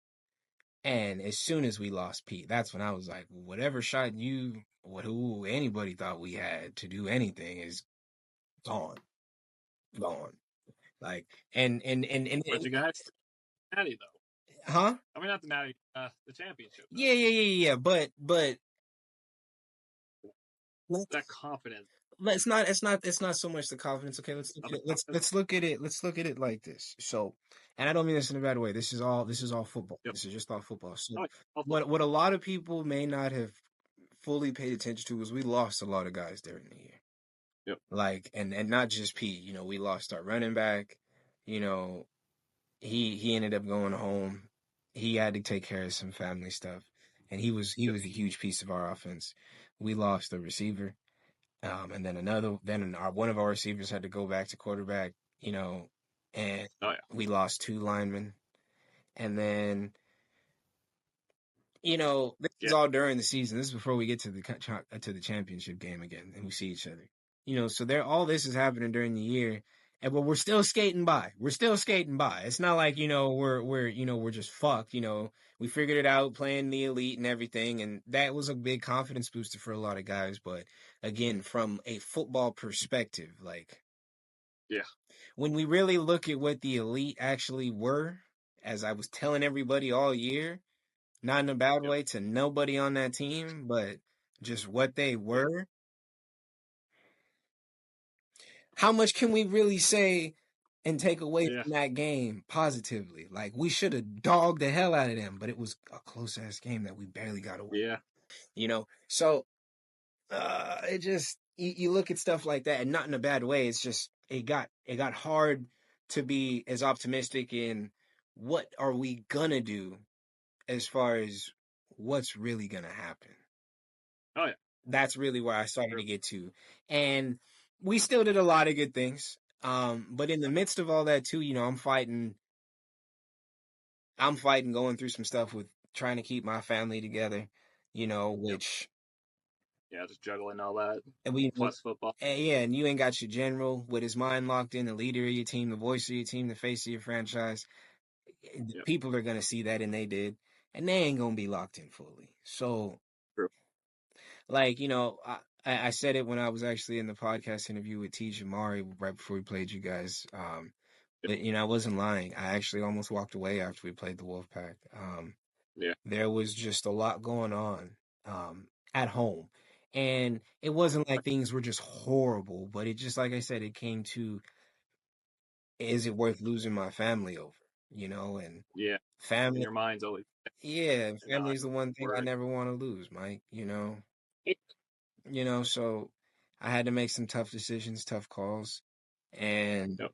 And as soon as we lost Pete, that's when I was like, whatever shot who anybody thought we had to do anything is gone, gone. Like, But you guys, Natty though. huh? I mean, not the Natty, the championship though. Yeah, yeah, yeah, yeah. But That let's confidence. it's not so much the confidence. Okay, let's look Not at the it. Let's confidence. let's look at it. Let's look at it like this. So, and I don't mean this in a bad way. This is all football. Yep. This is just all football. So, Oh, yeah. All what a lot of people may not have fully paid attention to is we lost a lot of guys during the year. Yep. Like, and not just Pete. We lost our running back. You know, he ended up going home. He had to take care of some family stuff, and he was he Yep. was a huge piece of our offense. We lost a receiver, and then one of our receivers had to go back to quarterback. And Oh, yeah. we lost 2 linemen, and then this is Yeah. all during the season. This is before we get to the championship game again, and we see each other. So there, all this is happening during the year, and but we're still skating by. We're still skating by. It's not like we're just fucked. We figured it out playing the elite and everything, and that was a big confidence booster for a lot of guys. But again, from a football perspective, like Yeah. when we really look at what the elite actually were, as I was telling everybody all year, not in a bad Yep. way to nobody on that team, but just what they Yeah. were. How much can we really say and take away Yeah. from that game positively? Like we should have dogged the hell out of them, but it was a close ass game that we barely got away. Yeah. So it just you look at stuff like that, and not in a bad way. It's just it got hard to be as optimistic in what are we gonna do as far as what's really gonna happen. Oh yeah. That's really where I started True. to get to. And we still did a lot of good things. But in the Okay. midst of all that too, I'm fighting going through some stuff with trying to keep my family together, Yep. which Yeah. Just juggling all that and we plus football. yeah, and you ain't got your general with his mind locked in, the leader of your team, the voice of your team, the face of your franchise. Yep. People are gonna see that, and they did, and they ain't gonna be locked in fully. So True. like, I said it when I was actually in the podcast interview with T. Jamari right before we played you guys. Yep. But, I wasn't lying. I actually almost walked away after we played the Wolfpack. Yeah. There was just a lot going on at home. And it wasn't like things were just horrible, but it just, like I said, it came to, is it worth losing my family over? And Yeah. And family, your mind's always yeah, family not is the one thing I worried. never want to lose, Mike. So I had to make some tough decisions, tough calls, and Yep.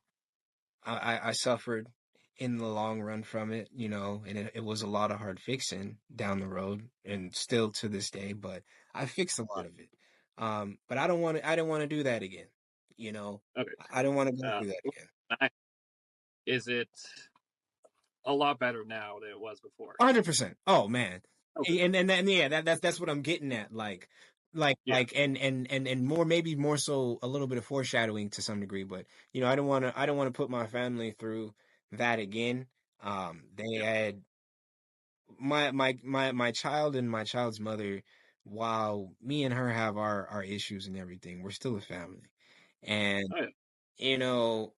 I suffered in the long run from it, and it was a lot of hard fixing down the road and still to this day, but I fixed a Yeah. lot of it. But I didn't want to do that again. You know, Okay. I didn't want to go Uh, through that again. is it a lot better now than it was before? 100%. Oh man. Okay. And yeah, that's what I'm getting at. Yeah. And more, maybe more so a little bit of foreshadowing to some degree, but I don't want to put my family through that again. They Yeah. had my child and my child's mother, while me and her have our issues and everything, we're still a family. And Oh yeah. you know,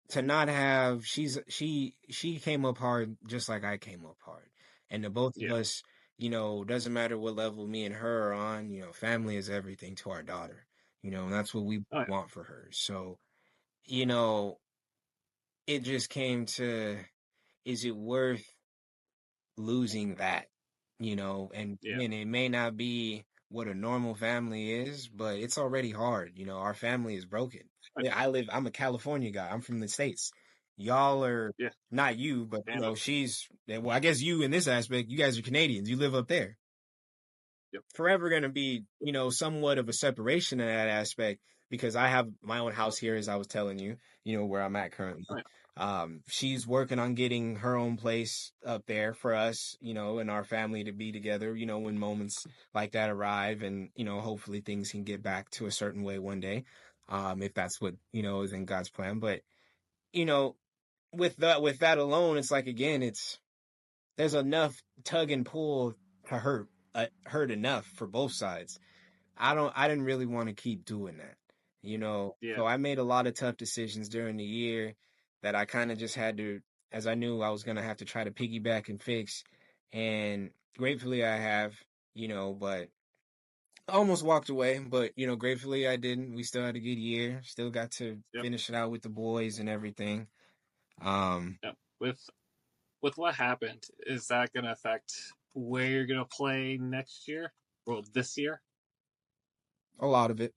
to not have she came up hard just like I came up hard. And the both of Yeah. us, doesn't matter what level me and her are on, family is everything to our daughter. And that's what we Oh yeah. want for her. So, you know, it just came to, is it worth losing that? And Yeah. again, it may not be what a normal family is, but it's already hard. Our family is broken. Oh, Yeah, I'm a California guy. I'm from the States. Y'all are yeah. not you, but Canada. well, I guess you in this aspect, you guys are Canadians. You live up there. Yep. Forever going to be, somewhat of a separation in that aspect because I have my own house here, as I was telling you, where I'm at Oh currently. yeah. She's working on getting her own place up there for us, and our family to be together, when moments like that arrive, and, hopefully things can get back to a certain way one day, if that's what, is in God's plan. But, you know, with that alone, it's like, again, there's enough tug and pull to hurt enough for both sides. I didn't really want to keep doing that, Yeah. so I made a lot of tough decisions during the year that I kind of just had to, as I knew I was going to have to try to piggyback and fix. And gratefully I have, but I almost walked away, but, gratefully I didn't. We still had a good year, still got to Yep. finish it out with the boys and everything. Um, Yep. With what happened, is that going to affect where you're going to play next year? Well, this year. a lot of it.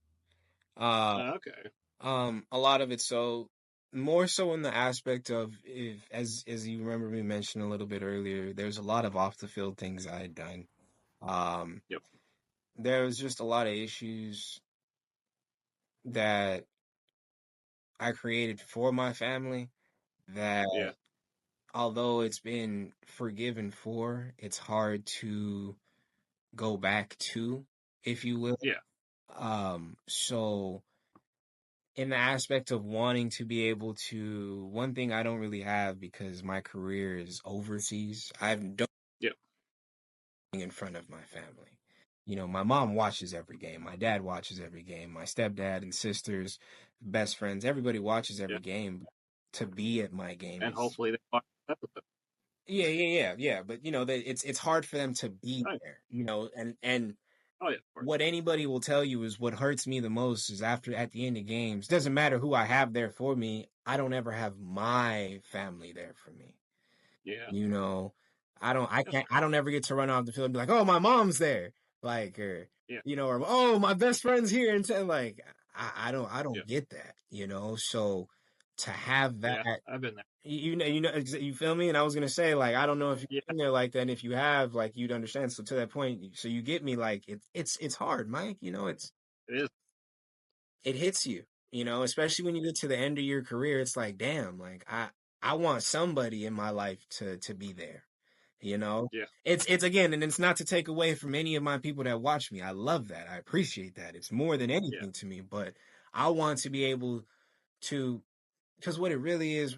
Uh, Okay. A lot of it. So more so in the aspect of, if as you remember me mentioned a little bit earlier, there's a lot of off the field things I had done. Um, Yep. there was just a lot of issues that I created for my family that, Yeah. although it's been forgiven for, it's hard to go back to, if you will. Yeah. So in the aspect of wanting to be able to, one thing I don't really have because my career is overseas. I've done Yep. in front of my family. You know, my mom watches every game. My dad watches every game. My stepdad and sisters, best friends, everybody watches every Yeah. game. To be at my game And is hopefully they watch the episode. yeah. But you know, it's hard for them to be Oh, there. You know, and oh yeah, of course. what anybody will tell you is what hurts me the most is after at the end of games. Doesn't matter who I have there for me. I don't ever have my family there for me. Yeah. You know, That's I fair. don't ever get to run off the field and be like, oh, my mom's there. Like, or, Yeah. you know, or, oh, my best friend's here. And so, like, I Yeah. don't get that, you know? So to have that, Yeah. I've been there. you feel me? And I was going to say, like, I don't know if you've Yeah. been there like that. And if you have, like, you'd understand. So to that point, so you get me, like, it's hard, Mike, you know, It is. it hits you, you know, especially when you get to the end of your career. It's like, damn, like, I want somebody in my life to be there. You know, Yeah. it's again, and it's not to take away from any of my people that watch me. I love that. I appreciate that. It's more than Yeah. anything to me, but I want to be able to, because what it really is,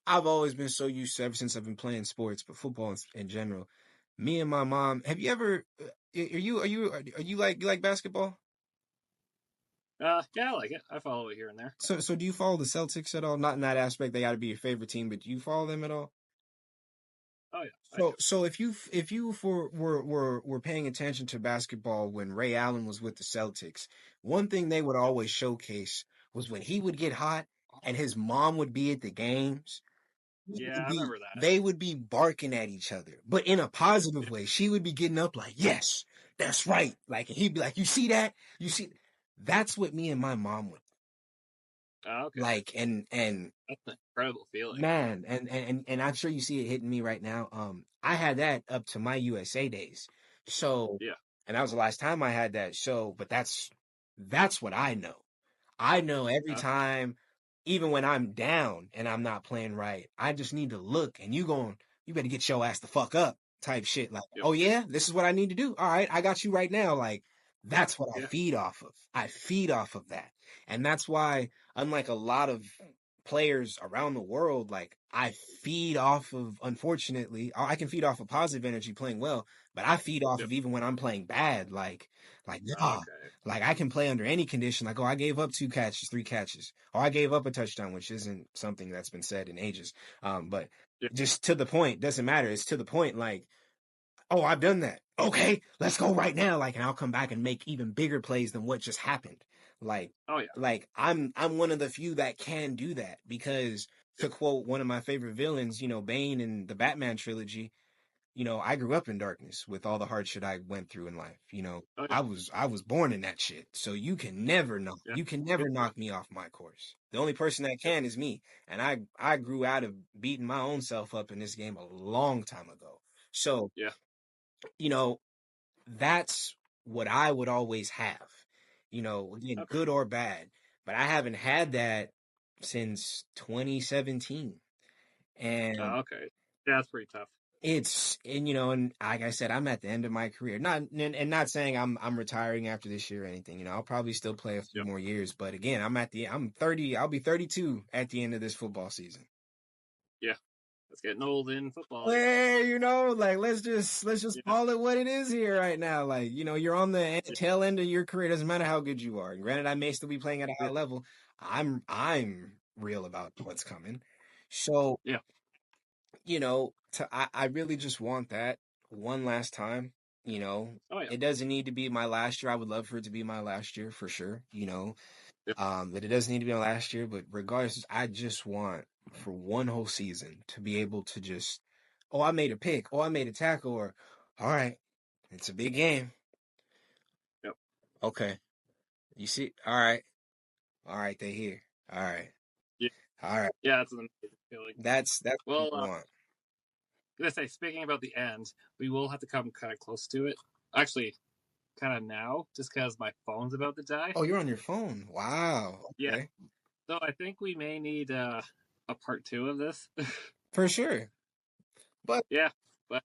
I've always been so used to ever since I've been playing sports, but football in general. Me and my mom, have you ever, are you like, you like basketball? Yeah, I like it. I follow it here and there. So do you follow the Celtics at all? Not in that aspect, they got to be your favorite team, but do you follow them at all? Oh yeah, I do. So if you were paying attention to basketball when Ray Allen was with the Celtics, one thing they would Yep. always showcase was when he would get hot and his mom would be at the games, Yeah, I remember that. they would be barking at each other, but in a positive way. She would be getting up like, "Yes, that's right." Like, and he'd be like, "You see that? You see?" That's what me and my mom would Okay. like, and That's an incredible feeling. man, and I'm sure you see it hitting me right now. I had that up to my USA days. So, Yeah. and that was the last time I had that. So, but that's what I know. I know every Okay. time, even when I'm down and I'm not playing right, I just need to look and you better get your ass the fuck up type shit. Like, Yep. oh yeah, this is what I need to do. All right, I got you right now. Like, that's what I Yeah. feed off of. I feed off of that. And that's why, unlike a lot of players around the world, like I feed off of, unfortunately, I can feed off of positive energy playing well, but I feed off Yep. of even when I'm playing bad, like, nah, Okay. like I can play under any condition. Like, oh, I gave up 2 catches, 3 catches, or I gave up a touchdown, which isn't something that's been said in ages. But Yeah. just to the point, doesn't matter. It's to the point. Like, oh, I've done that. Okay, let's go right now. Like, and I'll come back and make even bigger plays than what just happened. Like, Oh yeah. I'm one of the few that can do that because to Yep. quote one of my favorite villains, you know, Bane in the Batman trilogy, you know, I grew up in darkness with all the hard shit I went through in life. You know, Oh yeah. I was born in that shit. So Yeah. you can Feel never for it. knock me off my course. The only person that Yep. can is me. And I grew out of beating my own self up in this game a long time ago. So, Yeah. you know, that's what I would always have. You know, again, Okay. good or bad. But I haven't had that since 2017. And Okay. Yeah, that's pretty tough. and you know, and like I said, I'm at the end of my career. Not and not saying I'm retiring after this year or anything. You know, I'll probably still play a few Yep. more years. But again, I'm 30. I'll be 32 at the end of this football season. Yeah. It's getting old in football. Yeah. Hey, you know, like let's just Yeah. call it what it is here right now. Like, you know, you're on the Yeah. tail end of your career. Doesn't matter how good you are. And granted, I may still be playing at a Yeah. high level. I'm real about what's coming. So, Yeah. you know, I really just want that one last time. You know, Oh yeah. it doesn't need to be my last year. I would love for it to be my last year for sure. You know, Yep. that it doesn't need to be my last year, but regardless, I just want for one whole season to be able to just, oh, I made a pick, oh, I made a tackle, or all right, it's a big game. Yep. Okay, you see, all right, they're here. All right, Yeah. all right. Yeah. That's an amazing feeling. That's what Well, you want. I'm gonna say, speaking about the end, we will have to come kind of close to it. Actually, kind of now, just because my phone's about to die. Oh, you're on your phone. Wow. Yeah. Okay, So I think we may need a part two of this. for sure. But Yeah. But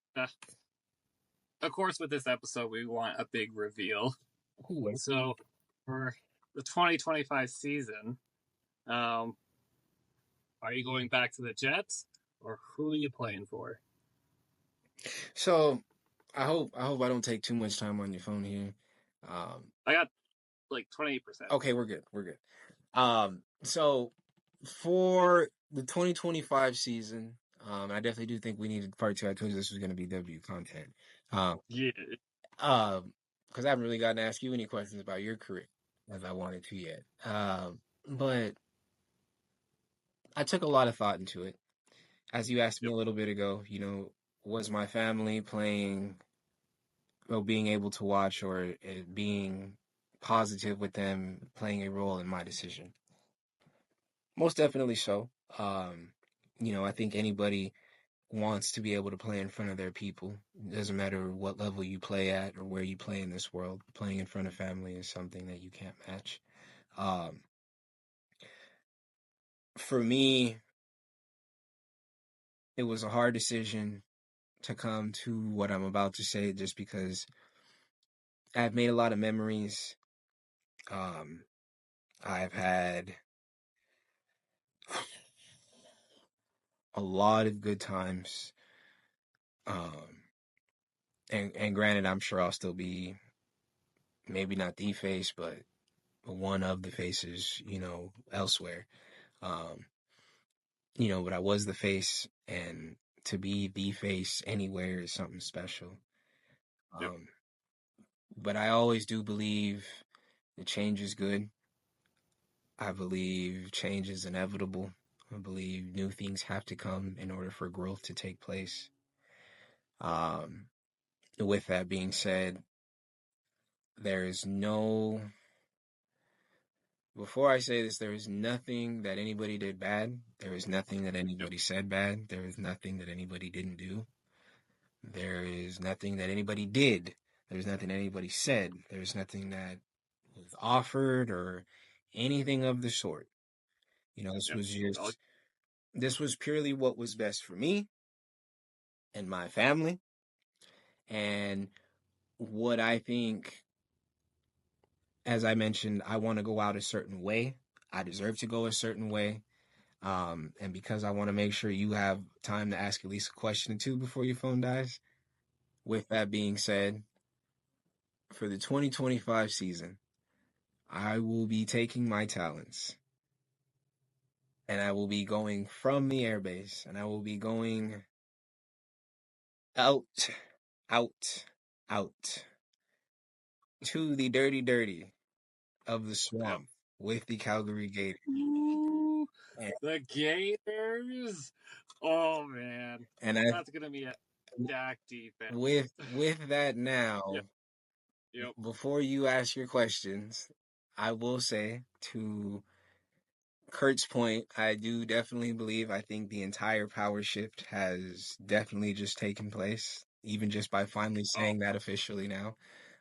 of course, with this episode, we want a big reveal. ooh, So for the 2025 season, are you going back to the Jets, or who are you playing for? So I hope I don't take too much time on your phone here. I got like 28%. Okay, we're good. We're good. So for the 2025 season, I definitely do think we needed part two. I told you this was going to be W content. Yeah. Because I haven't really gotten to ask you any questions about your career as I wanted to yet. But I took a lot of thought into it. As you asked me Yep. a little bit ago, was my family playing, well, being able to watch or being positive with them playing a role in my decision? Most definitely so. I think anybody wants to be able to play in front of their people. It doesn't matter what level you play at or where you play in this world. Playing in front of family is something that you can't match. Um, for me, it was a hard decision to come to what I'm about to say just because I've made a lot of memories. I've had a lot of good times. And granted, I'm sure I'll still be maybe not the face, but one of the faces, elsewhere. Um, but I was the face, and to be the face anywhere is something special. Yep. Um, but I always do believe the change is good. I believe change is inevitable. I believe new things have to come in order for growth to take place. Um, with that being said, there is no, before I say this, there is nothing that anybody did bad. There is nothing that Yep. anybody said bad. There is nothing that anybody didn't do. There is nothing that anybody did. There's nothing anybody said. There's nothing that was offered or anything of the sort. This Yep. was Well, purely what was best for me and my family, and what I think, as I mentioned, I want to go out a certain way. I deserve to go a certain way. And because I want to make sure you have time to ask at least a question or two before your phone dies. With that being said, for the 2025 season, I will be taking my talents and I will be going from the airbase and I will be going out, out, out to the dirty of the yep. swamp with the Calgary Gators. Ooh, And, the Gators. Oh man, and that's gonna be a stacked defense. with that Yep. now, Yep. before you ask your questions, I will say to Kurt's point, I do definitely believe, I think the entire power shift has definitely just taken place, even just by finally Oh. saying that officially now.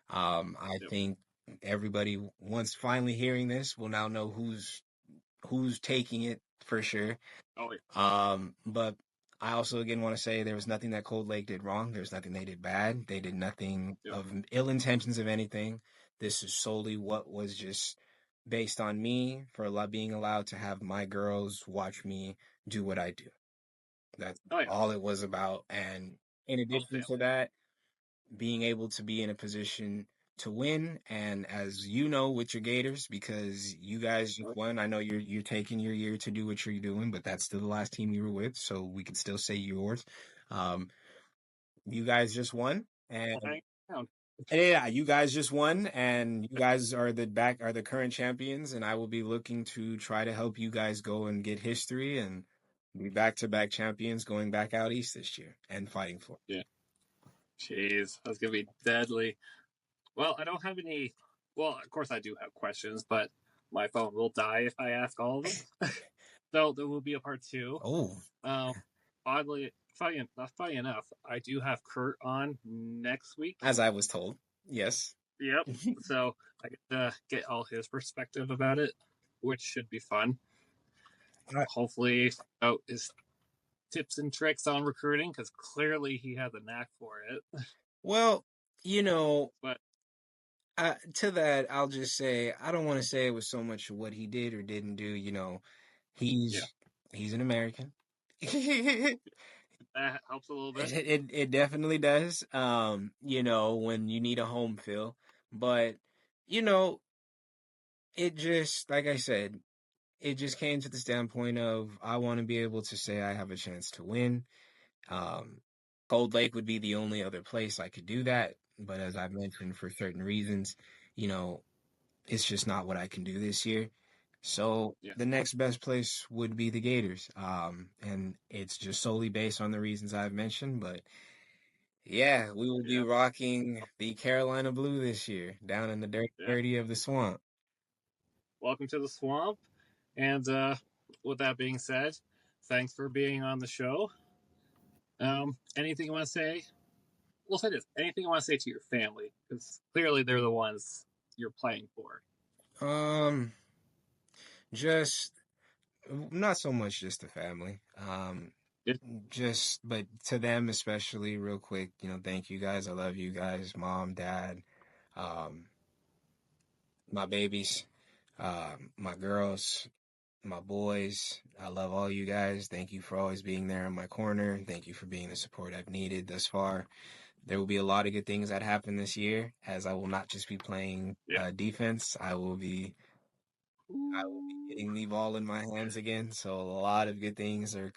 I Yep. think everybody, once finally hearing this, will now know who's taking it for sure. Oh yeah. But I also again want to say there was nothing that Cold Lake did wrong. There's nothing they did bad. They did nothing Yep. of ill intentions of anything. This is solely what was just based on me for being allowed to have my girls watch me do what I do. That's Oh yeah. all it was about. And in All addition to family. that, being able to be in a position to win, and as you know with your Gators, because you guys just won. I know you're taking your year to do what you're doing, but that's still the last team you were with, so we can still say yours. Um, you guys just won, and Well, hang down. yeah, you guys just won, and you guys are the current champions, and I will be looking to try to help you guys go and get history and be back-to-back champions going back out east this year and fighting for it. Yeah. Jeez, that's gonna be deadly. Well, I don't have any. Well, of course I do have questions, but my phone will die if I ask all of them. So there will be a part two. Oh, Um, oddly, funny enough, I do have Kurt on next week. as I was told, yes. Yep. So I get to get all his perspective about it, which should be fun. Hopefully, out his tips and tricks on recruiting because clearly he has a knack for it. Well, you know, But To that, I'll just say I don't want to say it was so much what he did or didn't do. You know, Yeah, he's he's an American. it, that helps a little bit. it definitely does. You know, when you need a home fill, but you know, it just like I said, it just came to the standpoint of I want to be able to say I have a chance to win. Um, Cold Lake would be the only other place I could do that, but as I've mentioned, for certain reasons, you know, it's just not what I can do this year. So Yeah, the next best place would be the Gators. And it's just solely based on the reasons I've mentioned. But yeah, we will be yeah, rocking the Carolina Blue this year down in the dirt yeah. dirty of the swamp. Welcome to the swamp. And with that being said, thanks for being on the show. Anything you want to say? We'll say this. Anything you want to say to your family? Because clearly they're the ones you're playing for. Um, just not so much just the family. Yeah, Just but to them especially, real quick, you know, thank you guys. I love you guys, mom, dad, um, my babies, my girls, my boys. I love all you guys. Thank you for always being there in my corner. Thank you for being the support I've needed thus far. There will be a lot of good things that happen this year, as I will not just be playing yeah. defense. I will be getting the ball in my hands again. So a lot of good things are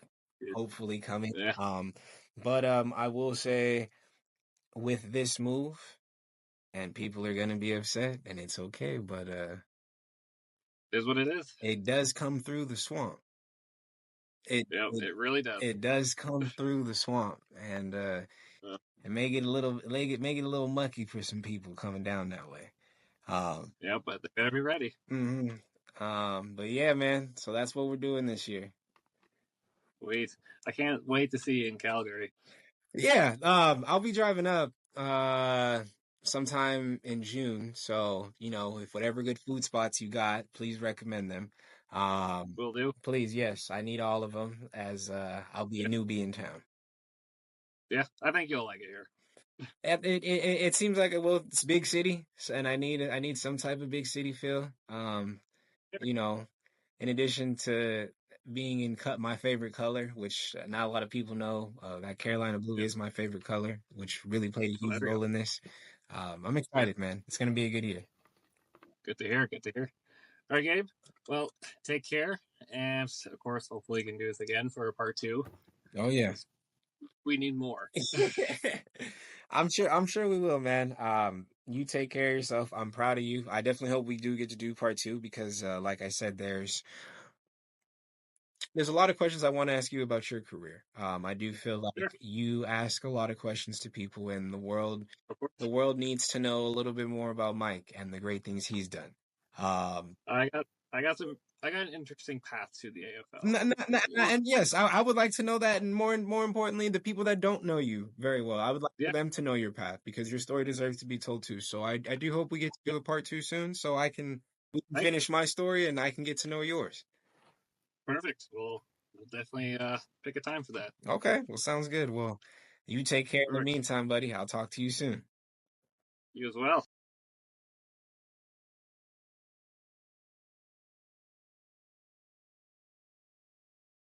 hopefully coming. Yeah, But I will say with this move, and people are gonna be upset, and it's okay. But is what it is. it does come through the swamp. It Yeah, it it really does. it does come through the swamp, and Uh, it may get a little make it a little mucky for some people coming down that way. Um, yeah, but they better be ready. hmm but yeah, man. So that's what we're doing this year. Wait, I can't wait to see you in Calgary. Yeah, I'll be driving up sometime in June. So, you know, if whatever good food spots you got, please recommend them. Um, Will do. please, yes, I need all of them as I'll be a Yeah, newbie in town. yeah. I think you'll like it here. It seems like well, it's a big city, and I need some type of big city feel. You know, in addition to being in cut my favorite color, which not a lot of people know, that Carolina blue Yeah. is my favorite color, which really played a Well, huge there we go. role in this. I'm Yeah. excited, man. It's gonna be a good year. Good to hear. Good to hear. All right, Gabe. Well, take care, and of course, hopefully, you can do this again for a part two Oh yeah. because we need more. I'm sure we will, man. You take care of yourself. I'm proud of you. I definitely hope we do get to do part two because, like I said, there's a lot of questions I want to ask you about your career. I do feel Sure. like you ask a lot of questions to people, and the world, Of the course. world needs to know a little bit more about Mike and the great things he's done. Um, I got. I got an interesting path to the AFL. Well, and yes, I would like to know that, and more importantly, the people that don't know you very well, I would like for yeah. them to know your path because your story deserves to be told too. So I do hope we get to Yep. do a part two soon, so we can Right. finish my story and I can get to know yours. Perfect. We'll definitely pick a time for that. Okay, well, sounds good. Well, you take care in All the right. meantime, buddy. I'll talk to you soon. You as well.